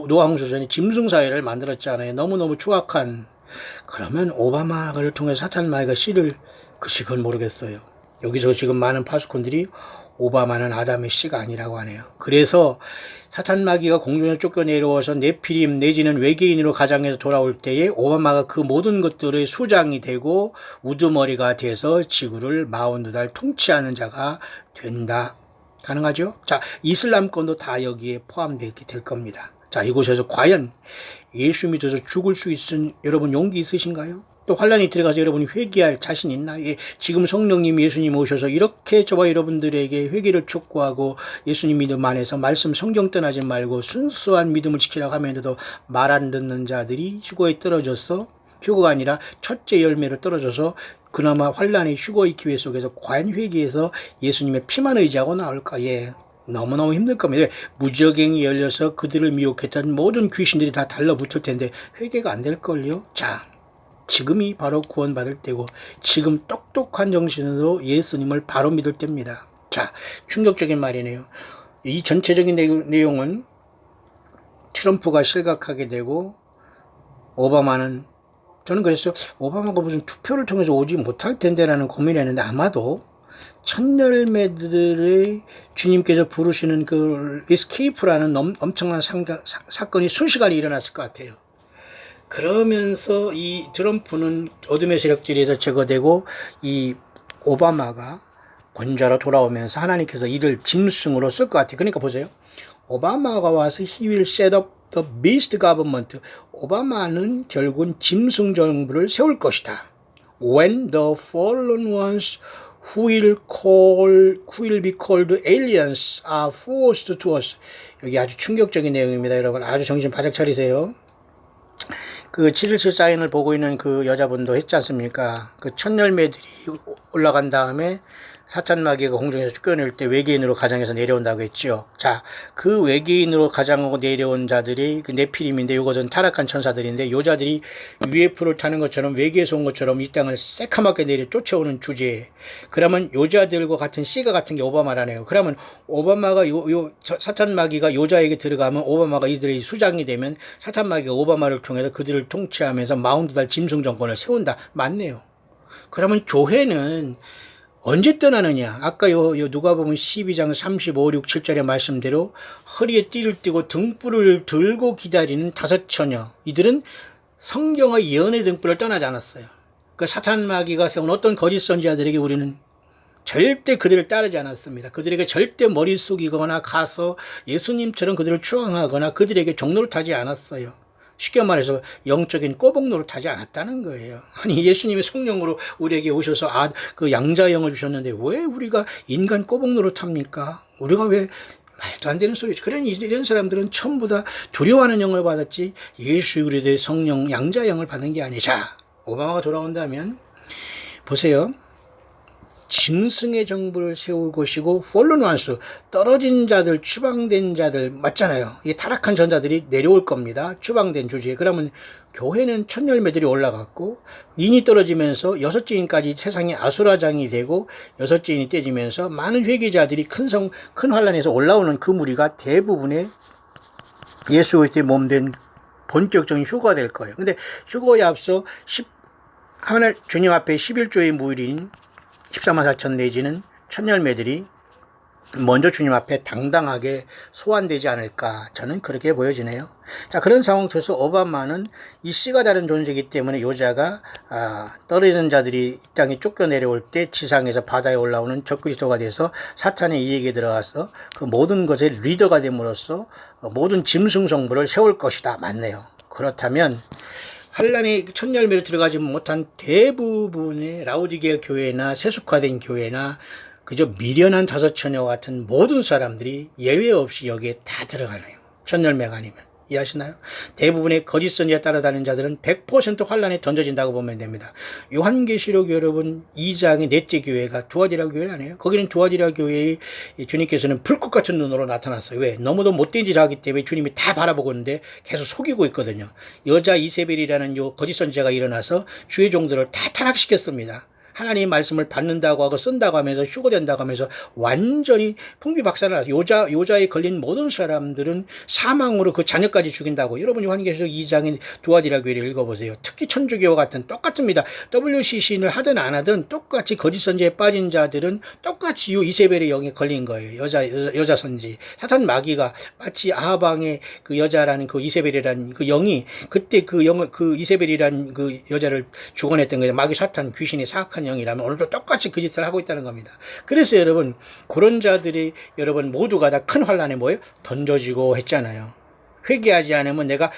노아홍수전에 짐승사회를 만들었잖아요. 너무너무 추악한. 그러면 오바마를 통해서 사탄 마귀가 씨를, 그건 모르겠어요. 여기서 지금 많은 파수꾼들이 오바마는 아담의 씨가 아니라고 하네요. 그래서 사탄 마귀가 공중에 쫓겨내려와서 네피림 내지는 외계인으로 가장해서 돌아올 때에 오바마가 그 모든 것들의 수장이 되고 우두머리가 돼서 지구를 42달 통치하는 자가 된다. 가능하죠? 자, 이슬람권도 다 여기에 포함되게 될 겁니다. 자, 이곳에서 과연 예수 믿어서 죽을 수 있은 여러분 용기 있으신가요? 또 환란이 들어가서 여러분이 회개할 자신 있나? 예, 지금 성령님 예수님 오셔서 이렇게 저와 여러분들에게 회개를 촉구하고 예수님 믿음 안에서 말씀 성경 떠나지 말고 순수한 믿음을 지키라고 하면서도 말 안 듣는 자들이 휴거에 떨어져서 휴거가 아니라 첫째 열매로 떨어져서 그나마 환란의 휴거의 기회 속에서 과연 회개해서 예수님의 피만 의지하고 나올까? 예. 너무너무 힘들 겁니다. 무적행이 열려서 그들을 미혹했던 모든 귀신들이 다 달라붙을 텐데 회개가 안 될걸요? 자, 지금이 바로 구원받을 때고 지금 똑똑한 정신으로 예수님을 바로 믿을 때입니다. 자, 충격적인 말이네요. 이 전체적인 내용은 트럼프가 실각하게 되고 오바마는 저는 그랬어요. 오바마가 무슨 투표를 통해서 오지 못할 텐데라는 고민을 했는데 아마도 천열매들의 주님께서 부르시는 그 에스케이프라는 엄청난 사건이 순식간에 일어났을 것 같아요. 그러면서 이 트럼프는 어둠의 세력들에서 제거되고 이 오바마가 권좌로 돌아오면서 하나님께서 이를 짐승으로 쓸 것 같아요. 그러니까 보세요. 오바마가 와서 he will set up the beast government. 오바마는 결국은 짐승 정부를 세울 것이다. When the fallen ones who will be called aliens are forced to us. 여기 아주 충격적인 내용입니다. 여러분 아주 정신 바짝 차리세요. 그 717 사인을 보고 있는 그 여자분도 했지 않습니까? 그 천열매들이 올라간 다음에 사탄마귀가 공중에서 쫓겨낼 때 외계인으로 가장해서 내려온다고 했죠. 자, 그 외계인으로 가장하고 내려온 자들이 그 네피림인데 이것은 타락한 천사들인데 요 자들이 UFO를 타는 것처럼 외계에서 온 것처럼 이 땅을 새카맣게 내려 쫓아오는 주제에 그러면 요 자들과 같은 씨가 같은 게 오바마라네요. 그러면 오바마가 사탄마귀가 요 자에게 들어가면 오바마가 이들의 수장이 되면 사탄마귀가 오바마를 통해서 그들을 통치하면서 마운드달 짐승 정권을 세운다. 맞네요. 그러면 교회는 언제 떠나느냐? 아까 요 누가복음 12장 35, 6, 7절의 말씀대로 허리에 띠를 띠고 등불을 들고 기다리는 다섯 처녀. 이들은 성경의 예언의 등불을 떠나지 않았어요. 그 사탄마귀가 세운 어떤 거짓 선지자들에게 우리는 절대 그들을 따르지 않았습니다. 그들에게 절대 머리 숙이거나 가서 예수님처럼 그들을 추앙하거나 그들에게 종로를 타지 않았어요. 쉽게 말해서 영적인 꼬북노릇 하지 않았다는 거예요. 아니 예수님의 성령으로 우리에게 오셔서 그 양자영을 주셨는데 왜 우리가 인간 꼬북노릇 합니까? 우리가 왜 말도 안 되는 소리죠. 그러니 이런 사람들은 전부 다 두려워하는 영을 받았지 예수 그리스도의 성령 양자영을 받은 게 아니죠. 자, 오바마가 돌아온다면 보세요. 짐승의 정부를 세울 것이고 폴런 원수 떨어진 자들 추방된 자들 맞잖아요. 이 타락한 전자들이 내려올 겁니다. 추방된 주제에. 그러면 교회는 천열매들이 올라갔고 인이 떨어지면서 여섯째 인까지 세상의 아수라장이 되고 여섯째 인이 떼지면서 많은 회개자들이 큰 환란에서 올라오는 그 무리가 대부분의 예수 그리스도의 몸된 본격적인 휴거가 될 거예요. 근데 휴거에 앞서 하늘 주님 앞에 11조의 무일인 14만 4천 내지는 천열매들이 먼저 주님 앞에 당당하게 소환되지 않을까 저는 그렇게 보여지네요. 자, 그런 상황 속에서 오바마는 이 씨가 다른 존재이기 때문에 여자가 떨어지는 자들이 이 땅에 쫓겨내려올 때 지상에서 바다에 올라오는 적그리스도가 돼서 사탄의 이익에 들어가서 그 모든 것의 리더가 됨으로써 모든 짐승 정부를 세울 것이다. 맞네요. 그렇다면 환란의 천열매로 들어가지 못한 대부분의 라오디게아 교회나 세속화된 교회나 그저 미련한 다섯 처녀와 같은 모든 사람들이 예외 없이 여기에 다 들어가네요. 천열매가 아니면. 이해하시나요? 대부분의 거짓 선지자 따라다니는 자들은 100% 환란에 던져진다고 보면 됩니다. 요한계시록 여러분 2장의 넷째 교회가 두아디라 교회 아니에요? 거기는 두아디라 교회의 주님께서는 불꽃 같은 눈으로 나타났어요. 왜? 너무도 못된 짓을 하기 때문에 주님이 다 바라보고 있는데 계속 속이고 있거든요. 여자 이세벨이라는 요 거짓 선지자가 일어나서 주의 종들을 다 타락시켰습니다. 하나님의 말씀을 받는다고 하고 쓴다고 하면서 휴거된다고 하면서 완전히 풍비박산을 하죠. 요자에 걸린 모든 사람들은 사망으로 그 자녀까지 죽인다고. 여러분 요한계시록 2장의 두아디라 교회를 읽어보세요. 특히 천주교와 같은 똑같습니다. WCC를 하든 안 하든 똑같이 거짓 선지에 빠진 자들은 똑같이 요 이세벨의 영에 걸린 거예요. 여자 선지. 사탄 마귀가 마치 아하방의 그 여자라는 그 이세벨이라는 그 영이 그때 그 이세벨이라는 그 여자를 죽어냈던 거예요. 마귀 사탄 귀신의 사악한 영이라면 오늘도 똑같이 그 짓을 하고 있다는 겁니다. 그래서 여러분 그런 자들이 여러분 모두가 다 큰 환란에 뭐예요? 던져지고 했잖아요. 회개하지 않으면 내가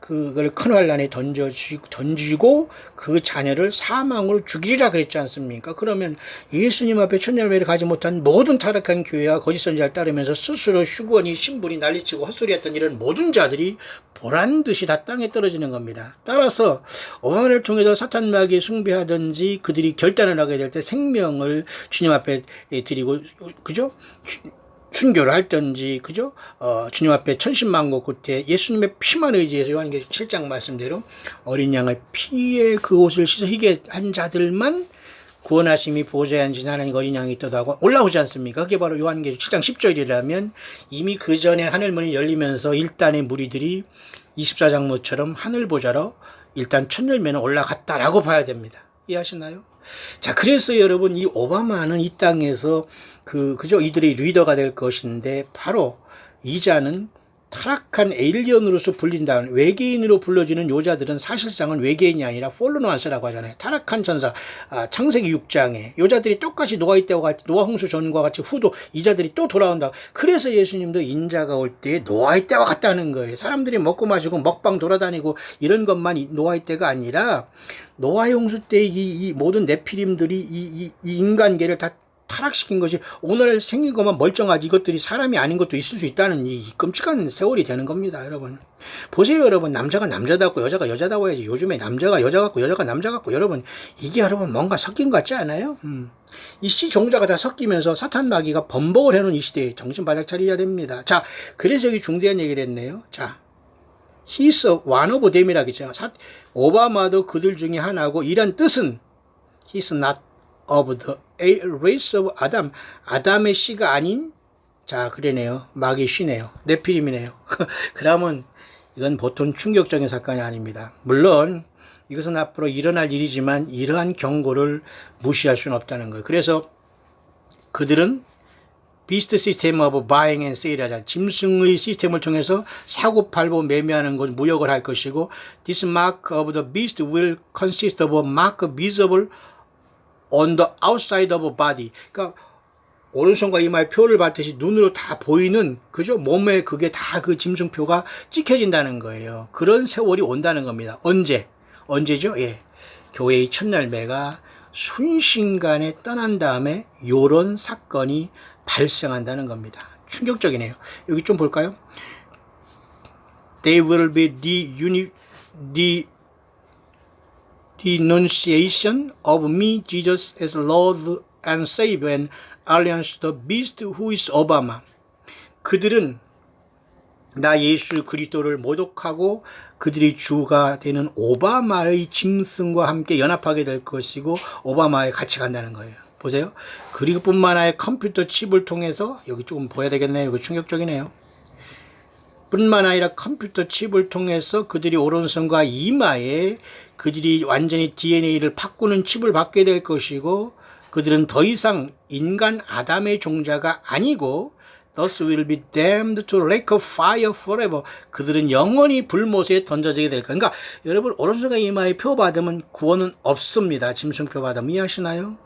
그걸 큰 환란에 던지고 그 자녀를 사망으로 죽이리라 그랬지 않습니까? 그러면 예수님 앞에 천년매를 가지 못한 모든 타락한 교회와 거짓 선지자를 따르면서 스스로 휴거니 신분이 난리치고 헛소리했던 이런 모든 자들이 보란 듯이 다 땅에 떨어지는 겁니다. 따라서 오만을 통해서 사탄 마귀에 숭배하든지 그들이 결단을 하게 될 때 생명을 주님 앞에 드리고, 그죠? 순교를 할든지, 그죠? 주님 앞에 천신만고 끝에 예수님의 피만 의지해서 요한계시록 7장 말씀대로 어린 양의 피에 그 옷을 씻어 희게 한 자들만 구원하심이 보좌에 앉은 하나님 어린 양이 있다고 올라오지 않습니까? 그게 바로 요한계시록 7장 10절이라면 이미 그 전에 하늘문이 열리면서 일단의 무리들이 24장모처럼 하늘 보좌로 일단 첫 열매는 올라갔다라고 봐야 됩니다. 이해하시나요? 자, 그래서 여러분, 이 오바마는 이 땅에서 그죠? 이들의 리더가 될 것인데, 바로 이 자는 타락한 에일리언으로서 불린다는, 외계인으로 불러지는 요자들은 사실상은 외계인이 아니라 폴로노안스라고 하잖아요. 타락한 천사, 창세기 6장에 요자들이 똑같이 노아의 때와 같이, 노아 홍수 전과 같이 후도 이 자들이 또 돌아온다. 그래서 예수님도 인자가 올 때 노아의 때와 같다는 거예요. 사람들이 먹고 마시고 먹방 돌아다니고 이런 것만 노아의 때가 아니라 노아의 홍수 때 이 모든 네피림들이 이 인간계를 다 타락시킨 것이 오늘 생긴 것만 멀쩡하지 이것들이 사람이 아닌 것도 있을 수 있다는 이 끔찍한 세월이 되는 겁니다. 여러분 보세요. 여러분 남자가 남자답고 여자가 여자다고 해야지. 요즘에 남자가 여자 같고 여자가 남자 같고 여러분 이게 여러분 뭔가 섞인 것 같지 않아요? 이 씨 종자가 다 섞이면서 사탄 마귀가 번복을 해놓은 이 시대에 정신 바짝 차려야 됩니다. 자, 그래서 여기 중대한 얘기를 했네요. 자, He's one of them이라고 했죠. 오바마도 그들 중에 하나고 이란 뜻은 He's not of the race of Adam. 아담의 씨가 아닌, 자, 그러네요. 마귀의 씨네요. 네피림이네요. 그러면 이건 보통 충격적인 사건이 아닙니다. 물론 이것은 앞으로 일어날 일이지만 이러한 경고를 무시할 수는 없다는 거예요. 그래서 그들은 비스트 시스템 오브 바잉 앤 세일 하자. 짐승의 시스템을 통해서 사고 팔고 매매하는 것, 무역을 할 것이고 This mark of the beast will consist of a mark visible on the outside of a body. 그러니까 오른손과 이마에 표를 받듯이 눈으로 다 보이는, 그죠? 몸에 그게 다 그 짐승표가 찍혀진다는 거예요. 그런 세월이 온다는 겁니다. 언제죠? 예. 교회의 첫 열매가 순식간에 떠난 다음에 요런 사건이 발생한다는 겁니다. 충격적이네요. 여기 좀 볼까요? They will be the denunciation of me, Jesus, as Lord and Savior, and alliance to the beast who is Obama. 그들은 나 예수 그리스도를 모독하고 그들이 주가 되는 오바마의 짐승과 함께 연합하게 될 것이고 오바마에 같이 간다는 거예요. 보세요. 그리고 뿐만 아니라 컴퓨터 칩을 통해서, 여기 조금 보여야 되겠네요. 이거 충격적이네요. 뿐만 아니라 컴퓨터 칩을 통해서 그들이 오른손과 이마에 그들이 완전히 DNA를 바꾸는 칩을 받게 될 것이고 그들은 더 이상 인간 아담의 종자가 아니고 Thus will be damned to lake of fire forever. 그들은 영원히 불못에 던져지게 될 거예요. 그러니까 여러분 오른손과 이마에 표 받으면 구원은 없습니다. 짐승표 받으면 이해하시나요?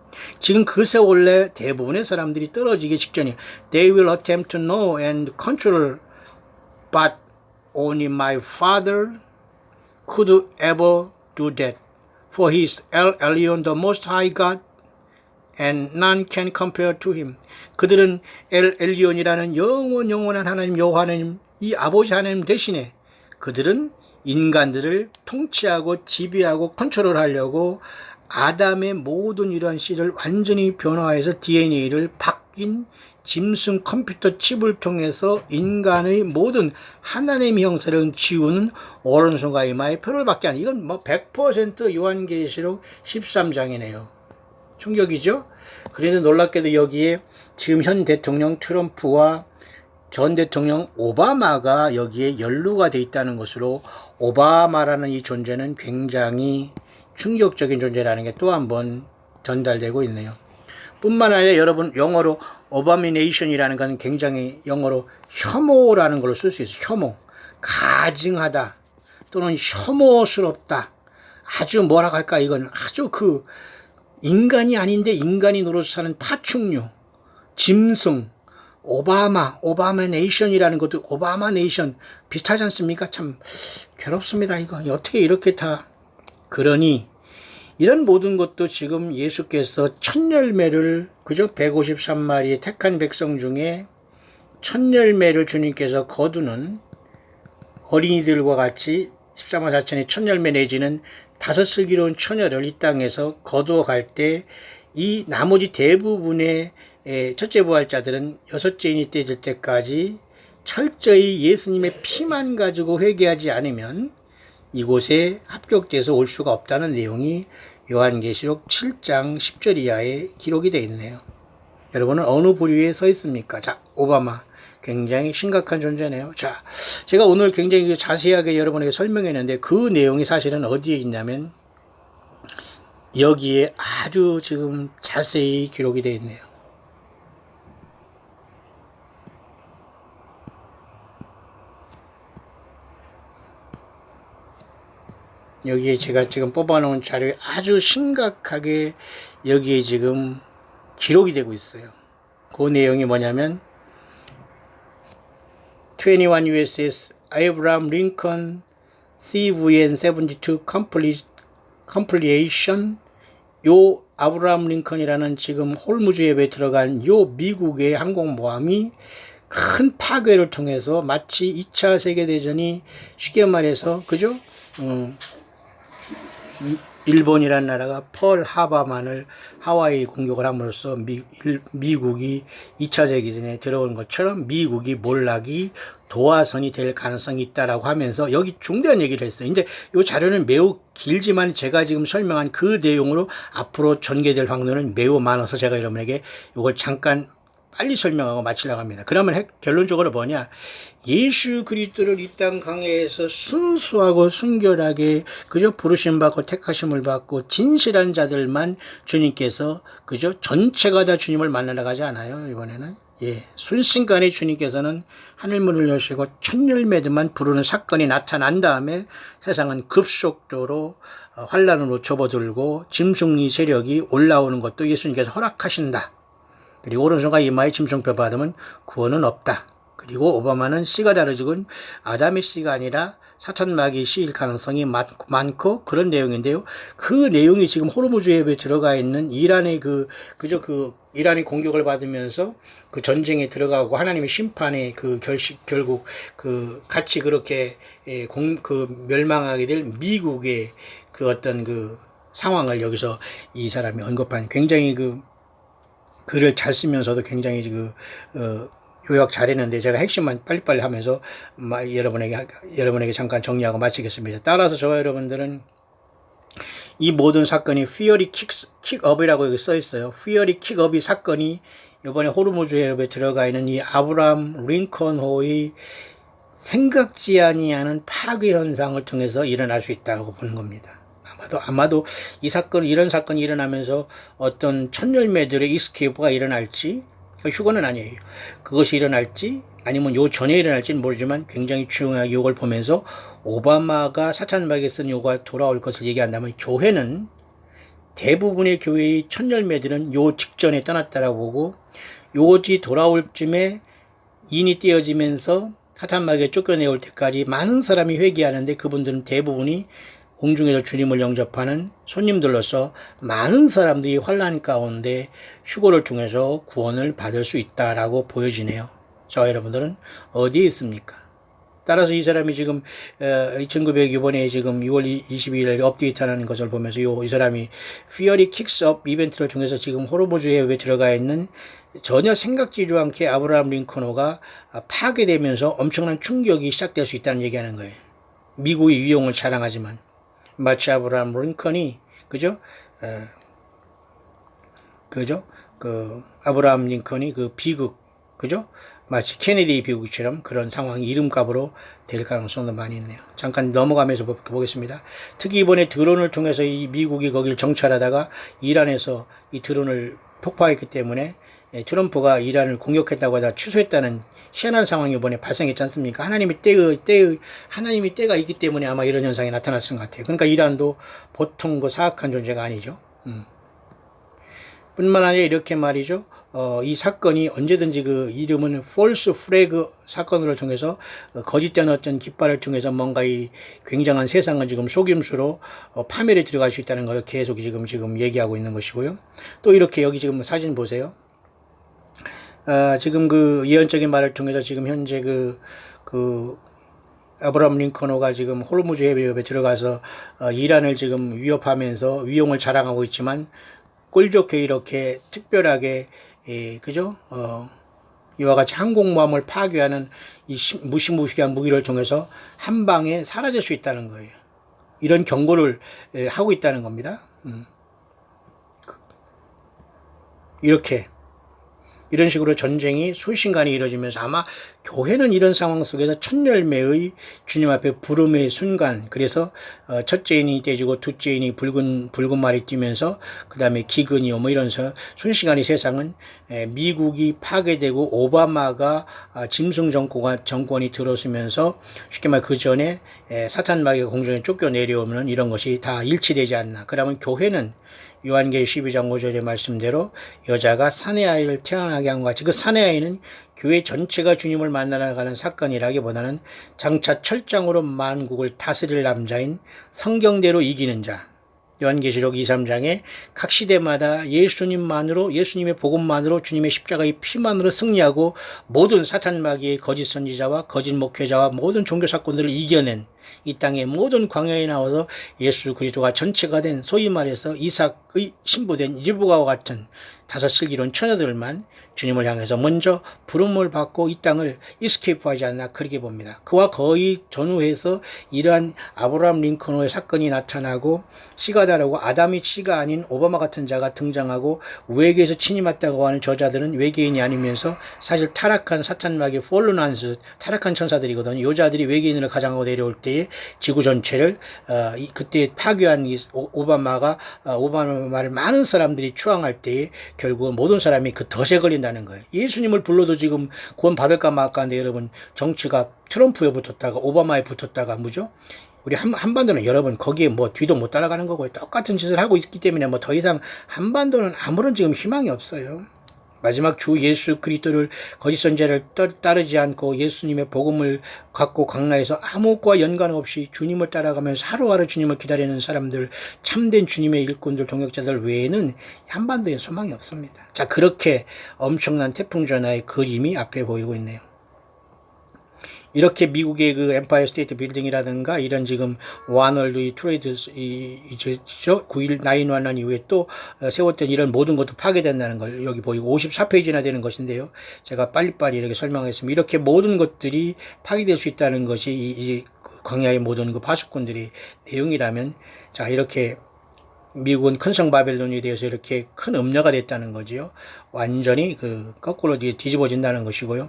지금 그 세월에 대부분의 사람들이 떨어지기 직전이에요. They will attempt to know and control, but only my Father could ever do that. For he is El Elyon, the Most High God, and none can compare to him. 그들은 엘 엘리온이라는 영원한 하나님 여호와 하나님, 이 아버지 하나님 대신에 그들은 인간들을 통치하고 지배하고 컨트롤하려고 아담의 모든 이러한 씨를 완전히 변화해서 DNA를 바뀐 짐승 컴퓨터 칩을 통해서 인간의 모든 하나님의 형상을 지우는 오른손과 이마의 표를 받게 하는, 이건 뭐 100% 요한계시록 13장이네요. 충격이죠? 그런데 놀랍게도 여기에 지금 현 대통령 트럼프와 전 대통령 오바마가 여기에 연루가 돼 있다는 것으로 오바마라는 이 존재는 굉장히 충격적인 존재라는 게 또 한 번 전달되고 있네요. 뿐만 아니라 여러분 영어로 abomination이라는 건 굉장히 영어로 혐오라는 걸로 쓸 수 있어요. 혐오, 가증하다 또는 혐오스럽다. 아주 뭐라고 할까, 이건 아주 그 인간이 아닌데 인간이 노릇 사는 파충류, 짐승, 오바마 네이션이라는 것도 오바마 네이션 비슷하지 않습니까? 참 괴롭습니다. 이거 어떻게 이렇게 다. 그러니 이런 모든 것도 지금 예수께서 첫 열매를 그저 153마리의 택한 백성 중에 첫 열매를 주님께서 거두는 어린이들과 같이 13만 4천의 첫 열매 내지는 다섯 슬기로운 처녀를 이 땅에서 거두어 갈 때 이 나머지 대부분의 첫째 부활자들은 여섯째인이 떼질 때까지 철저히 예수님의 피만 가지고 회개하지 않으면 이곳에 합격돼서 올 수가 없다는 내용이 요한계시록 7장 10절 이하에 기록이 되어 있네요. 여러분은 어느 부류에 서 있습니까? 자, 오바마. 굉장히 심각한 존재네요. 자, 제가 오늘 굉장히 자세하게 여러분에게 설명했는데 그 내용이 사실은 어디에 있냐면 여기에 아주 지금 자세히 기록이 되어 있네요. 여기에 제가 지금 뽑아놓은 자료에 아주 심각하게 여기에 지금 기록이 되고 있어요. 그 내용이 뭐냐면 21 USS Abraham Lincoln CVN 72 completion. 요 아브라함 링컨이라는 지금 홀무즈협에 들어간 요 미국의 항공모함이 큰 파괴를 통해서 마치 2차 세계대전이 쉽게 말해서 그죠? 일본이라는 나라가 펄 하바만을 하와이 공격을 함으로써 미국이 2차 세계대전에 들어온 것처럼 미국이 몰락이 도화선이 될 가능성이 있다라고 하면서 여기 중대한 얘기를 했어요. 근데 이 자료는 매우 길지만 제가 지금 설명한 그 내용으로 앞으로 전개될 확률은 매우 많아서 제가 여러분에게 이걸 잠깐 빨리 설명하고 마치려고 합니다. 그러면 결론적으로 뭐냐? 예수 그리스도를 이 땅 강해에서 순수하고 순결하게 그저 부르심 받고 택하심을 받고 진실한 자들만 주님께서 그저 전체가 다 주님을 만나러 가지 않아요. 이번에는 순식간에 주님께서는 하늘문을 여시고 첫 열매들만 부르는 사건이 나타난 다음에 세상은 급속도로 환란으로 접어들고 짐승리 세력이 올라오는 것도 예수님께서 허락하신다. 그리고 오른손과 이마에 짐승표 받으면 구원은 없다. 그리고 오바마는 씨가 다르지군 아담의 씨가 아니라 사탄마귀의 씨일 가능성이 많고 그런 내용인데요. 그 내용이 지금 호르무즈협에 들어가 있는 이란의 이란이 공격을 받으면서 그 전쟁에 들어가고 하나님의 심판의 결국 같이 그렇게 멸망하게 될 미국의 어떤 상황을 여기서 이 사람이 언급한 굉장히 글을 잘 쓰면서도 굉장히 요약 잘했는데 제가 핵심만 빨리빨리 하면서 여러분에게 잠깐 정리하고 마치겠습니다. 따라서 저와 여러분들은 이 모든 사건이 Fury Kick-Up이라고 여기 써 있어요. Fury Kick-Up이 사건이 이번에 호르무즈협에 들어가 있는 이 아브라함 링컨호의 생각지 아니하는 파괴 현상을 통해서 일어날 수 있다고 보는 겁니다. 아마도 이런 사건이 일어나면서 어떤 첫 열매들의 이스케이프가 일어날지, 휴거는 아니에요. 그것이 일어날지, 아니면 요 전에 일어날지는 모르지만 굉장히 중요하게 이걸 보면서 오바마가 사탄마귀에 쓴 요가 돌아올 것을 얘기한다면 교회는 대부분의 교회의 첫 열매들은 요 직전에 떠났다라고 보고 요것이 돌아올 쯤에 인이 띄어지면서 사탄마귀에 쫓겨내올 때까지 많은 사람이 회개하는데 그분들은 대부분이 공중에서 주님을 영접하는 손님들로서 많은 사람들이 환난 가운데 휴거를 통해서 구원을 받을 수 있다라고 보여지네요. 저와 여러분들은 어디에 있습니까? 따라서 이 사람이 지금 1900 이번에 지금 6월 22일 업데이트하는 것을 보면서 이 사람이 Fury Kicks Up 이벤트를 통해서 지금 호르무즈협에 들어가 있는 전혀 생각지도 않게 아브라함 링컨호가 파괴되면서 엄청난 충격이 시작될 수 있다는 얘기하는 거예요. 미국의 위용을 자랑하지만 마치 아브라함 링컨이 아브라함 링컨이 비극 마치 케네디 비극처럼 그런 상황이 이름값으로 될 가능성도 많이 있네요. 잠깐 넘어가면서 보겠습니다. 특히 이번에 드론을 통해서 이 미국이 거기를 정찰하다가 이란에서 이 드론을 폭파했기 때문에 트럼프가 이란을 공격했다고 하다 취소했다는 희한한 상황이 이번에 발생했지 않습니까? 하나님의 때가 있기 때문에 아마 이런 현상이 나타났을 것 같아요. 그러니까 이란도 보통 사악한 존재가 아니죠. 뿐만 아니라 이렇게 말이죠. 이 사건이 언제든지 그 이름은 false flag 사건을 통해서 거짓된 어떤 깃발을 통해서 뭔가 이 굉장한 세상을 지금 속임수로 파멸에 들어갈 수 있다는 걸 계속 지금 얘기하고 있는 것이고요. 또 이렇게 여기 지금 사진 보세요. 지금 그 예언적인 말을 통해서 지금 현재 그 아브라함 링컨호가 지금 호르무즈 해협에 들어가서 이란을 지금 위협하면서 위용을 자랑하고 있지만 꼴 좋게 이렇게 특별하게 그죠? 이와 같이 항공모함을 파괴하는 이 무시무시한 무기를 통해서 한 방에 사라질 수 있다는 거예요. 이런 경고를 하고 있다는 겁니다. 이렇게 이런 식으로 전쟁이 수신간에 이루어지면서 아마 교회는 이런 상황 속에서 첫 열매의 주님 앞에 부름의 순간, 그래서 첫째 인이 떼지고 둘째 인이 붉은 말이 뛰면서 그 다음에 기근이요 뭐 이런서 순식간에 세상은 미국이 파괴되고 오바마가 짐승 정권이 들어서면서 쉽게 말 그 전에 사탄 마귀가 공중에 쫓겨 내려오면 이런 것이 다 일치되지 않나. 그러면 교회는 요한계시록 12장 5절의 말씀대로 여자가 사내 아이를 태어나게 한 것 같이 그 사내 아이는 교회 전체가 주님을 만나러 가는 사건이라기보다는 장차 철장으로 만국을 다스릴 남자인 성경대로 이기는 자, 요한계시록 2, 3장에 각 시대마다 예수님의 복음만으로 주님의 십자가의 피만으로 승리하고 모든 사탄 마귀의 거짓 선지자와 거짓 목회자와 모든 종교 사건들을 이겨낸 이 땅의 모든 광야에 나와서 예수 그리스도가 전체가 된 소위 말해서 이삭의 신부된 일부가와 같은 다섯 슬기로운 처녀들만 주님을 향해서 먼저 부름을 받고 이 땅을 이스케이프하지 않나 그렇게 봅니다. 그와 거의 전후해서 이러한 아브라함 링컨호의 사건이 나타나고 씨가 다르고 아담이 씨가 아닌 오바마 같은 자가 등장하고 외계에서 침입했다고 하는 저자들은 외계인이 아니면서 사실 타락한 사탄 마귀 폴루난스 타락한 천사들이거든요. 요 자들이 외계인으로 가장하고 내려올 때에 지구 전체를 그때 파괴한 오바마를 많은 사람들이 추앙할 때에 결국은 모든 사람이 그 덫에 걸린다는 거예요. 예수님을 불러도 지금 구원 받을까 말까인데 여러분 정치가 트럼프에 붙었다가 오바마에 붙었다가 뭐죠? 우리 한반도는 여러분 거기에 뭐 뒤도 못 따라가는 거고 똑같은 짓을 하고 있기 때문에 뭐 더 이상 한반도는 아무런 지금 희망이 없어요. 마지막 주 예수 그리스도를 거짓 선지자를 따르지 않고 예수님의 복음을 갖고 광야에서 아무것과 연관 없이 주님을 따라가면서 하루하루 주님을 기다리는 사람들, 참된 주님의 일꾼들, 동역자들 외에는 한반도에 소망이 없습니다. 자, 그렇게 엄청난 태풍 전야의 그림이 앞에 보이고 있네요. 이렇게 미국의 그 엠파이어 스테이트 빌딩이라든가 이런 지금 와널드 트레이드 이제 9.11 이후에 또 세웠던 이런 모든 것도 파괴된다는 걸 여기 보이고 54페이지나 되는 것인데요. 제가 빨리빨리 이렇게 설명했습니다. 이렇게 모든 것들이 파괴될 수 있다는 것이 이 광야의 모든 그 파수꾼들의 내용이라면 자 이렇게 미국은 큰 성 바벨론에 대해서 이렇게 큰 음녀가 됐다는 거지요. 완전히 그 거꾸로 뒤집어진다는 것이고요.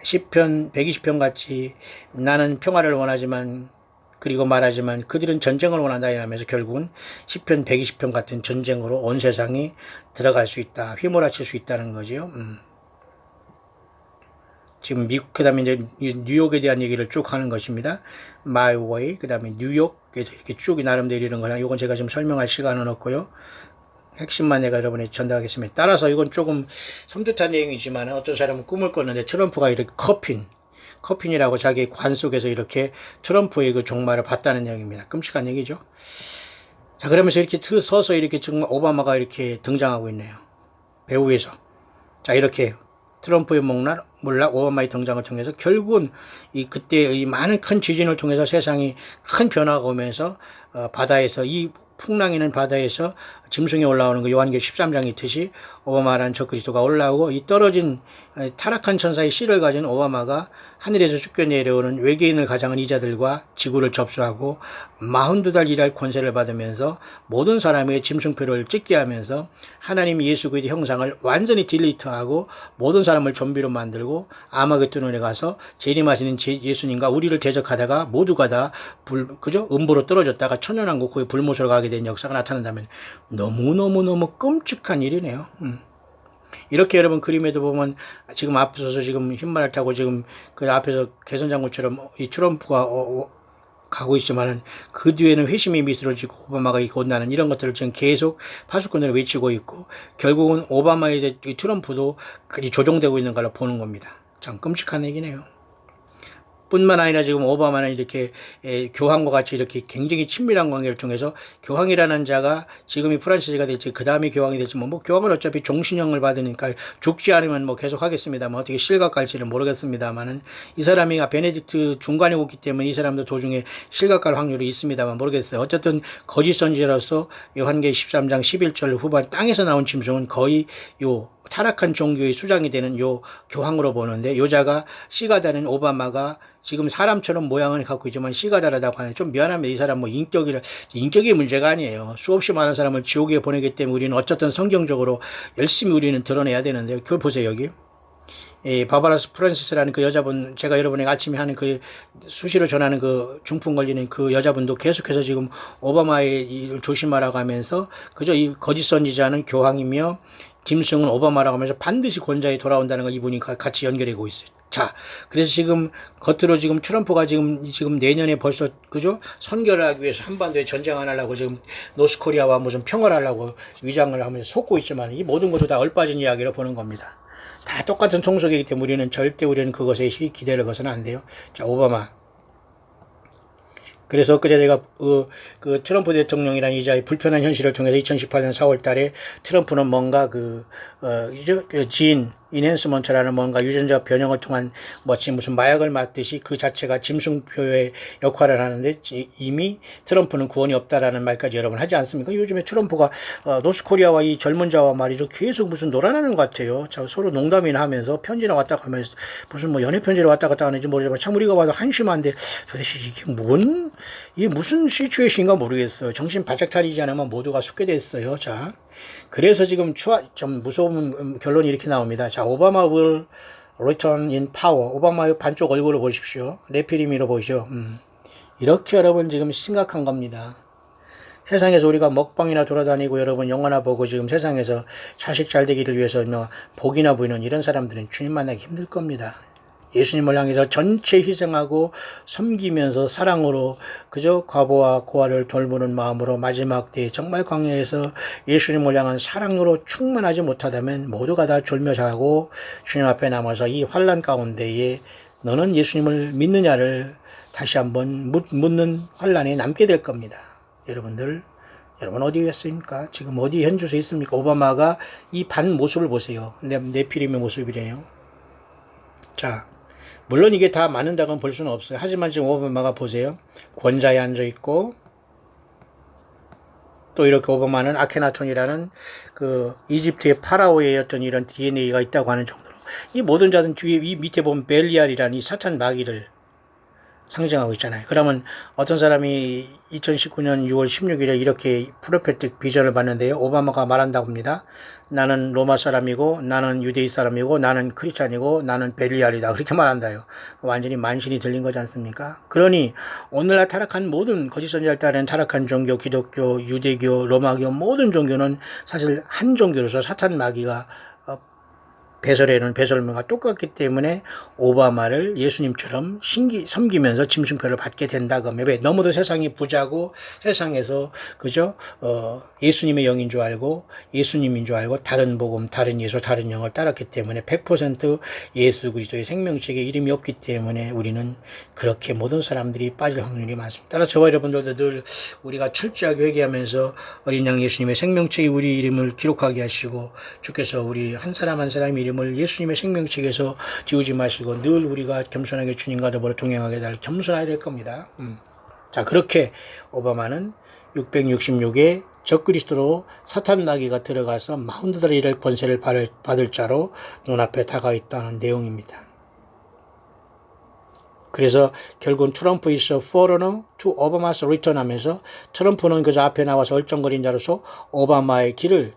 시편 120편 같이 나는 평화를 원하지만 그리고 말하지만 그들은 전쟁을 원한다 이러면서 결국은 시편 120편 같은 전쟁으로 온 세상이 들어갈 수 있다. 휘몰아칠 수 있다는 거지요. 지금 미국 그다음에 이제 뉴욕에 대한 얘기를 쭉 하는 것입니다. My Way 그다음에 뉴욕에서 이렇게 쭉 나름대로 이런 거나 이건 제가 지금 설명할 시간은 없고요. 핵심만 내가 여러분에 전달하겠습니다. 따라서 이건 조금 섬뜩한 내용이지만 어떤 사람은 꿈을 꿨는데 트럼프가 이렇게 커핀이라고 자기 관 속에서 이렇게 트럼프의 그 종말을 봤다는 내용입니다. 끔찍한 얘기죠. 자, 그러면서 이렇게 서서 이렇게 정말 오바마가 이렇게 등장하고 있네요. 배후에서. 자, 이렇게 트럼프의 몰락 오바마의 등장을 통해서 결국은 그때의 많은 큰 지진을 통해서 세상이 큰 변화가 오면서 바다에서 이 풍랑이는 바다에서 짐승이 올라오는 거 요한계시록 13장이 있듯이 오바마라는 적그리스도가 올라오고 이 떨어진 타락한 천사의 씨를 가진 오바마가 하늘에서 쫓겨 내려오는 외계인을 가장한 이자들과 지구를 접수하고 42달 일할 권세를 받으면서 모든 사람의 짐승표를 찍게 하면서 하나님 예수 그리스도의 형상을 완전히 딜리트하고 모든 사람을 좀비로 만들고 아마겟돈에 가서 재림하시는 예수님과 우리를 대적하다가 모두가 다 음부로 떨어졌다가 천연왕국 후에 불못으로 가게 된 역사가 나타난다면 너무너무 끔찍한 일이네요. 이렇게 여러분 그림에도 보면 지금 앞서서 지금 흰말을 타고 지금 그 앞에서 개선장군처럼 이 트럼프가 가고 있지만은 그 뒤에는 회심이 미스러지고 오바마가 이렇게 온다는 이런 것들을 지금 계속 파수꾼들을 외치고 있고 결국은 오바마의 이제 트럼프도 조종되고 있는 걸로 보는 겁니다. 참 끔찍한 얘기네요. 뿐만 아니라 지금 오바마는 이렇게 교황과 같이 이렇게 굉장히 친밀한 관계를 통해서 교황이라는 자가 지금이 프란시스가 될지 그 다음에 교황이 될지 뭐 교황은 어차피 종신형을 받으니까 죽지 않으면 뭐 계속 하겠습니다만 어떻게 실각 갈지는 모르겠습니다만은 이 사람이 베네딕트 중간에 오기 때문에 이 사람도 도중에 실각 갈 확률이 있습니다만 모르겠어요. 어쨌든 거짓 선지자로서 요한계 13장 11절 후반 땅에서 나온 짐승은 거의 요 타락한 종교의 수장이 되는 요 교황으로 보는데 요자가 씨가 다른 오바마가 지금 사람처럼 모양을 갖고 있지만 씨가 다르다고 하네. 좀 미안합니다. 이 사람 뭐 인격이 문제가 아니에요. 수없이 많은 사람을 지옥에 보내기 때문에 우리는 어쨌든 성경적으로 열심히 우리는 드러내야 되는데 그걸 보세요. 여기 바바라스 프란시스라는 그 여자분, 제가 여러분에게 아침에 하는 그 수시로 전하는 그 중풍 걸리는 그 여자분도 계속해서 지금 오바마의 일을 조심하라고 하면서 그저 이 거짓 선지자는 교황이며 짐승은 오바마라고 하면서 반드시 권자에 돌아온다는 걸 이분이 같이 연결하고 있어요. 자, 그래서 지금 겉으로 지금 트럼프가 지금 내년에 벌써 그죠? 선결을 하기 위해서 한반도에 전쟁 안 하려고 지금 노스코리아와 무슨 평화를 하려고 위장을 하면서 속고 있지만 이 모든 것도 다 얼빠진 이야기로 보는 겁니다. 다 똑같은 총속이기 때문에 우리는 절대 그것에 기대를 거서는 안 돼요. 자, 오바마. 그래서 엊그제 내가 그 트럼프 대통령이라는 이자의 불편한 현실을 통해서 2018년 4월 달에 트럼프는 뭔가 지인 인핸스먼트라는 뭔가 유전자 변형을 통한 마치 무슨 마약을 맞듯이 그 자체가 짐승표의 역할을 하는데 이미 트럼프는 구원이 없다라는 말까지 여러분 하지 않습니까? 요즘에 트럼프가 노스코리아와 이 젊은 자와 말이죠. 계속 무슨 놀아나는 것 같아요. 자, 서로 농담이나 하면서 편지나 왔다 가면서 무슨 뭐 연애 편지를 왔다 갔다 하는지 모르지만 참 우리가 봐도 한심한데 도대체 이게 무슨 시츄에이션인가 모르겠어요. 정신 바짝 차리지 않으면 모두가 속게 됐어요. 자. 그래서 지금 좀 무서운 결론이 이렇게 나옵니다. 자, 오바마 will return in power. 오바마의 반쪽 얼굴을 보십시오. 레피리미로 보시죠. 이렇게 여러분 지금 심각한 겁니다. 세상에서 우리가 먹방이나 돌아다니고 여러분 영화나 보고 지금 세상에서 자식 잘 되기를 위해서 복이나 보이는 이런 사람들은 주님 만나기 힘들 겁니다. 예수님을 향해서 전체 희생하고 섬기면서 사랑으로 그저 과부와 고아를 돌보는 마음으로 마지막 때에 정말 광야에서 예수님을 향한 사랑으로 충만하지 못하다면 모두가 다 졸며자고 주님 앞에 남아서 이 환난 가운데에 너는 예수님을 믿느냐를 다시 한번 묻는 환난에 남게 될 겁니다. 여러분 어디 있습니까? 지금 어디 현주소에 있습니까? 오바마가 이 반 모습을 보세요. 네피림의 모습이래요. 자, 물론 이게 다 맞는다고는 볼 수는 없어요. 하지만 지금 오바마가 보세요. 권좌에 앉아있고, 또 이렇게 오바마는 아케나톤이라는 그 이집트의 파라오의 어떤 이런 DNA가 있다고 하는 정도로. 이 모든 자들은 뒤에 이 밑에 보면 벨리알이라는 이 사탄 마귀를 상징하고 있잖아요. 그러면 어떤 사람이 2019년 6월 16일에 이렇게 프로페틱 비전을 봤는데요. 오바마가 말한다고 합니다. 나는 로마 사람이고 나는 유대인 사람이고 나는 크리스찬이고 나는 벨리알이다. 그렇게 말한다요. 완전히 만신이 들린 거지 않습니까? 그러니 오늘날 타락한 모든 거짓 선지자를 따르는 타락한 종교, 기독교, 유대교, 로마교 모든 종교는 사실 한 종교로서 사탄 마귀가 배설물과 똑같기 때문에 오바마를 예수님처럼 섬기면서 짐승표를 받게 된다. 그러면 왜? 너무도 세상이 부자고 세상에서 그죠? 예수님의 영인 줄 알고 예수님인 줄 알고 다른 복음, 다른 예수, 다른 영을 따랐기 때문에 100% 예수 그리스도의 생명책에 이름이 없기 때문에 우리는 그렇게 모든 사람들이 빠질 확률이 많습니다. 따라서 저와 여러분들도 늘 우리가 철저하게 회개하면서 어린 양 예수님의 생명책에 우리 이름을 기록하게 하시고 주께서 우리 한 사람 한 사람 이름을 예수님의 생명책에서 지우지 마시고 늘 우리가 겸손하게 주님과 더불어 동행하게 될 겸손해야 될 겁니다. 자, 그렇게 오바마는 666의 적그리스도로 사탄 마귀가 들어가서 마운드들의 이럴 권세를 받을 자로 눈앞에 다가와 있다는 내용입니다. 그래서 결국은 트럼프 is a foreigner to Obama's return 하면서 트럼프는 그저 앞에 나와서 얼쩡거린 자로서 오바마의 길을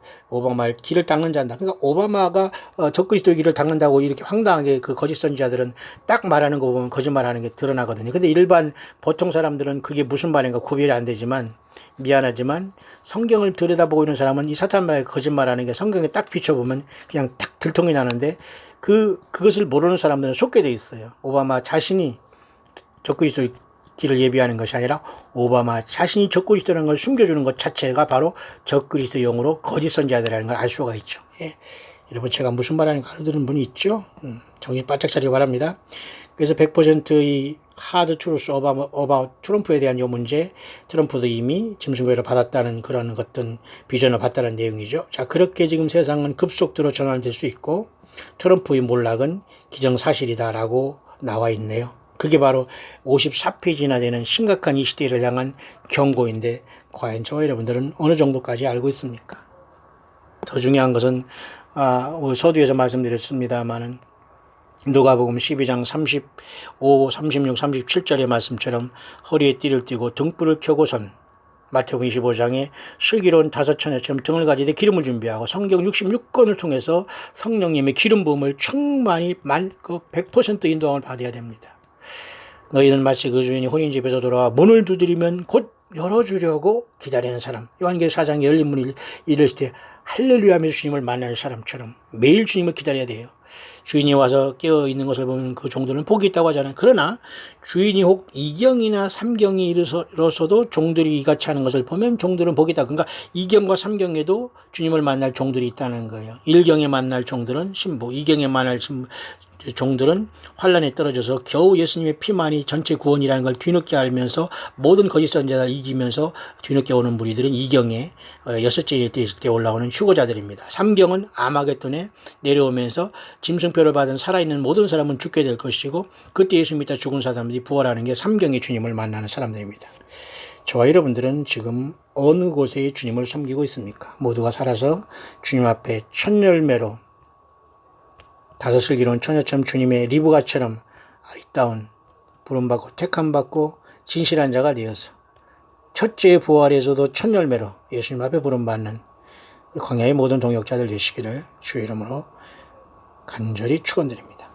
닦는 자다. 그러니까 오바마가 적그리스도의 길을 닦는다고 이렇게 황당하게 그 거짓 선지자들은 딱 말하는 거 보면 거짓말하는 게 드러나거든요. 근데 일반 보통 사람들은 그게 무슨 말인가 구별이 안 되지만 미안하지만 성경을 들여다보고 있는 사람은 이 사탄마의 거짓말하는 게 성경에 딱 비춰보면 그냥 딱 들통이 나는데 그것을 모르는 사람들은 속게 돼 있어요. 오바마 자신이 적그리스도의 길을 예비하는 것이 아니라 오바마 자신이 적그리스도라는 걸 숨겨주는 것 자체가 바로 적그리스도용으로 거짓 선지자들이라는 걸 알 수가 있죠. 예. 여러분 제가 무슨 말하는지 알아듣는 분이 있죠? 정신 바짝 차리기 바랍니다. 그래서 100%의 하드 트루스 어바웃 트럼프에 대한 이 문제, 트럼프도 이미 짐승교회를 받았다는 그런 어떤 비전을 받다는 내용이죠. 자, 그렇게 지금 세상은 급속도로 전환될 수 있고 트럼프의 몰락은 기정사실이다라고 나와 있네요. 그게 바로 54페이지나 되는 심각한 이 시대를 향한 경고인데 과연 저와 여러분들은 어느 정도까지 알고 있습니까? 더 중요한 것은 서두에서 말씀드렸습니다마는 누가복음 12장 35, 36, 37절의 말씀처럼 허리에 띠를 띠고 등불을 켜고선 마태복음 25장에 슬기로운 5처녀처럼 등을 가지되 기름을 준비하고 성경 66권을 통해서 성령님의 기름 부음을 충만히 100% 인도함을 받아야 됩니다. 너희는 마치 그 주인이 혼인집에서 돌아와 문을 두드리면 곧 열어주려고 기다리는 사람, 요한계시록 4장에 열린 문을 이랬을 때 할렐루야 하면서 주님을 만날 사람처럼 매일 주님을 기다려야 돼요. 주인이 와서 깨어있는 것을 보면 그 종들은 복이 있다고 하잖아요. 그러나 주인이 혹 2경이나 3경이 이르러서도 종들이 이같이 하는 것을 보면 종들은 복이 있다. 그러니까 2경과 3경에도 주님을 만날 종들이 있다는 거예요. 1경에 만날 종들은 신부, 2경에 만날 종들은 환란에 떨어져서 겨우 예수님의 피만이 전체 구원이라는 걸 뒤늦게 알면서 모든 거짓 선지자를 이기면서 뒤늦게 오는 무리들은 2경에 여섯째 일 때 있을 때 올라오는 휴거자들입니다. 3경은 아마겟돈에 내려오면서 짐승표를 받은 살아있는 모든 사람은 죽게 될 것이고 그때 예수 믿다 죽은 사람들이 부활하는 게 3경의 주님을 만나는 사람들입니다. 저와 여러분들은 지금 어느 곳에 주님을 섬기고 있습니까? 모두가 살아서 주님 앞에 첫 열매로 다섯 슬기로운 처녀처럼 주님의 리브가처럼 아리따운 부름받고 택함받고 진실한 자가 되어서 첫째 부활에서도 첫 열매로 예수님 앞에 부름받는 광야의 모든 동역자들 되시기를 주의 이름으로 간절히 축원드립니다.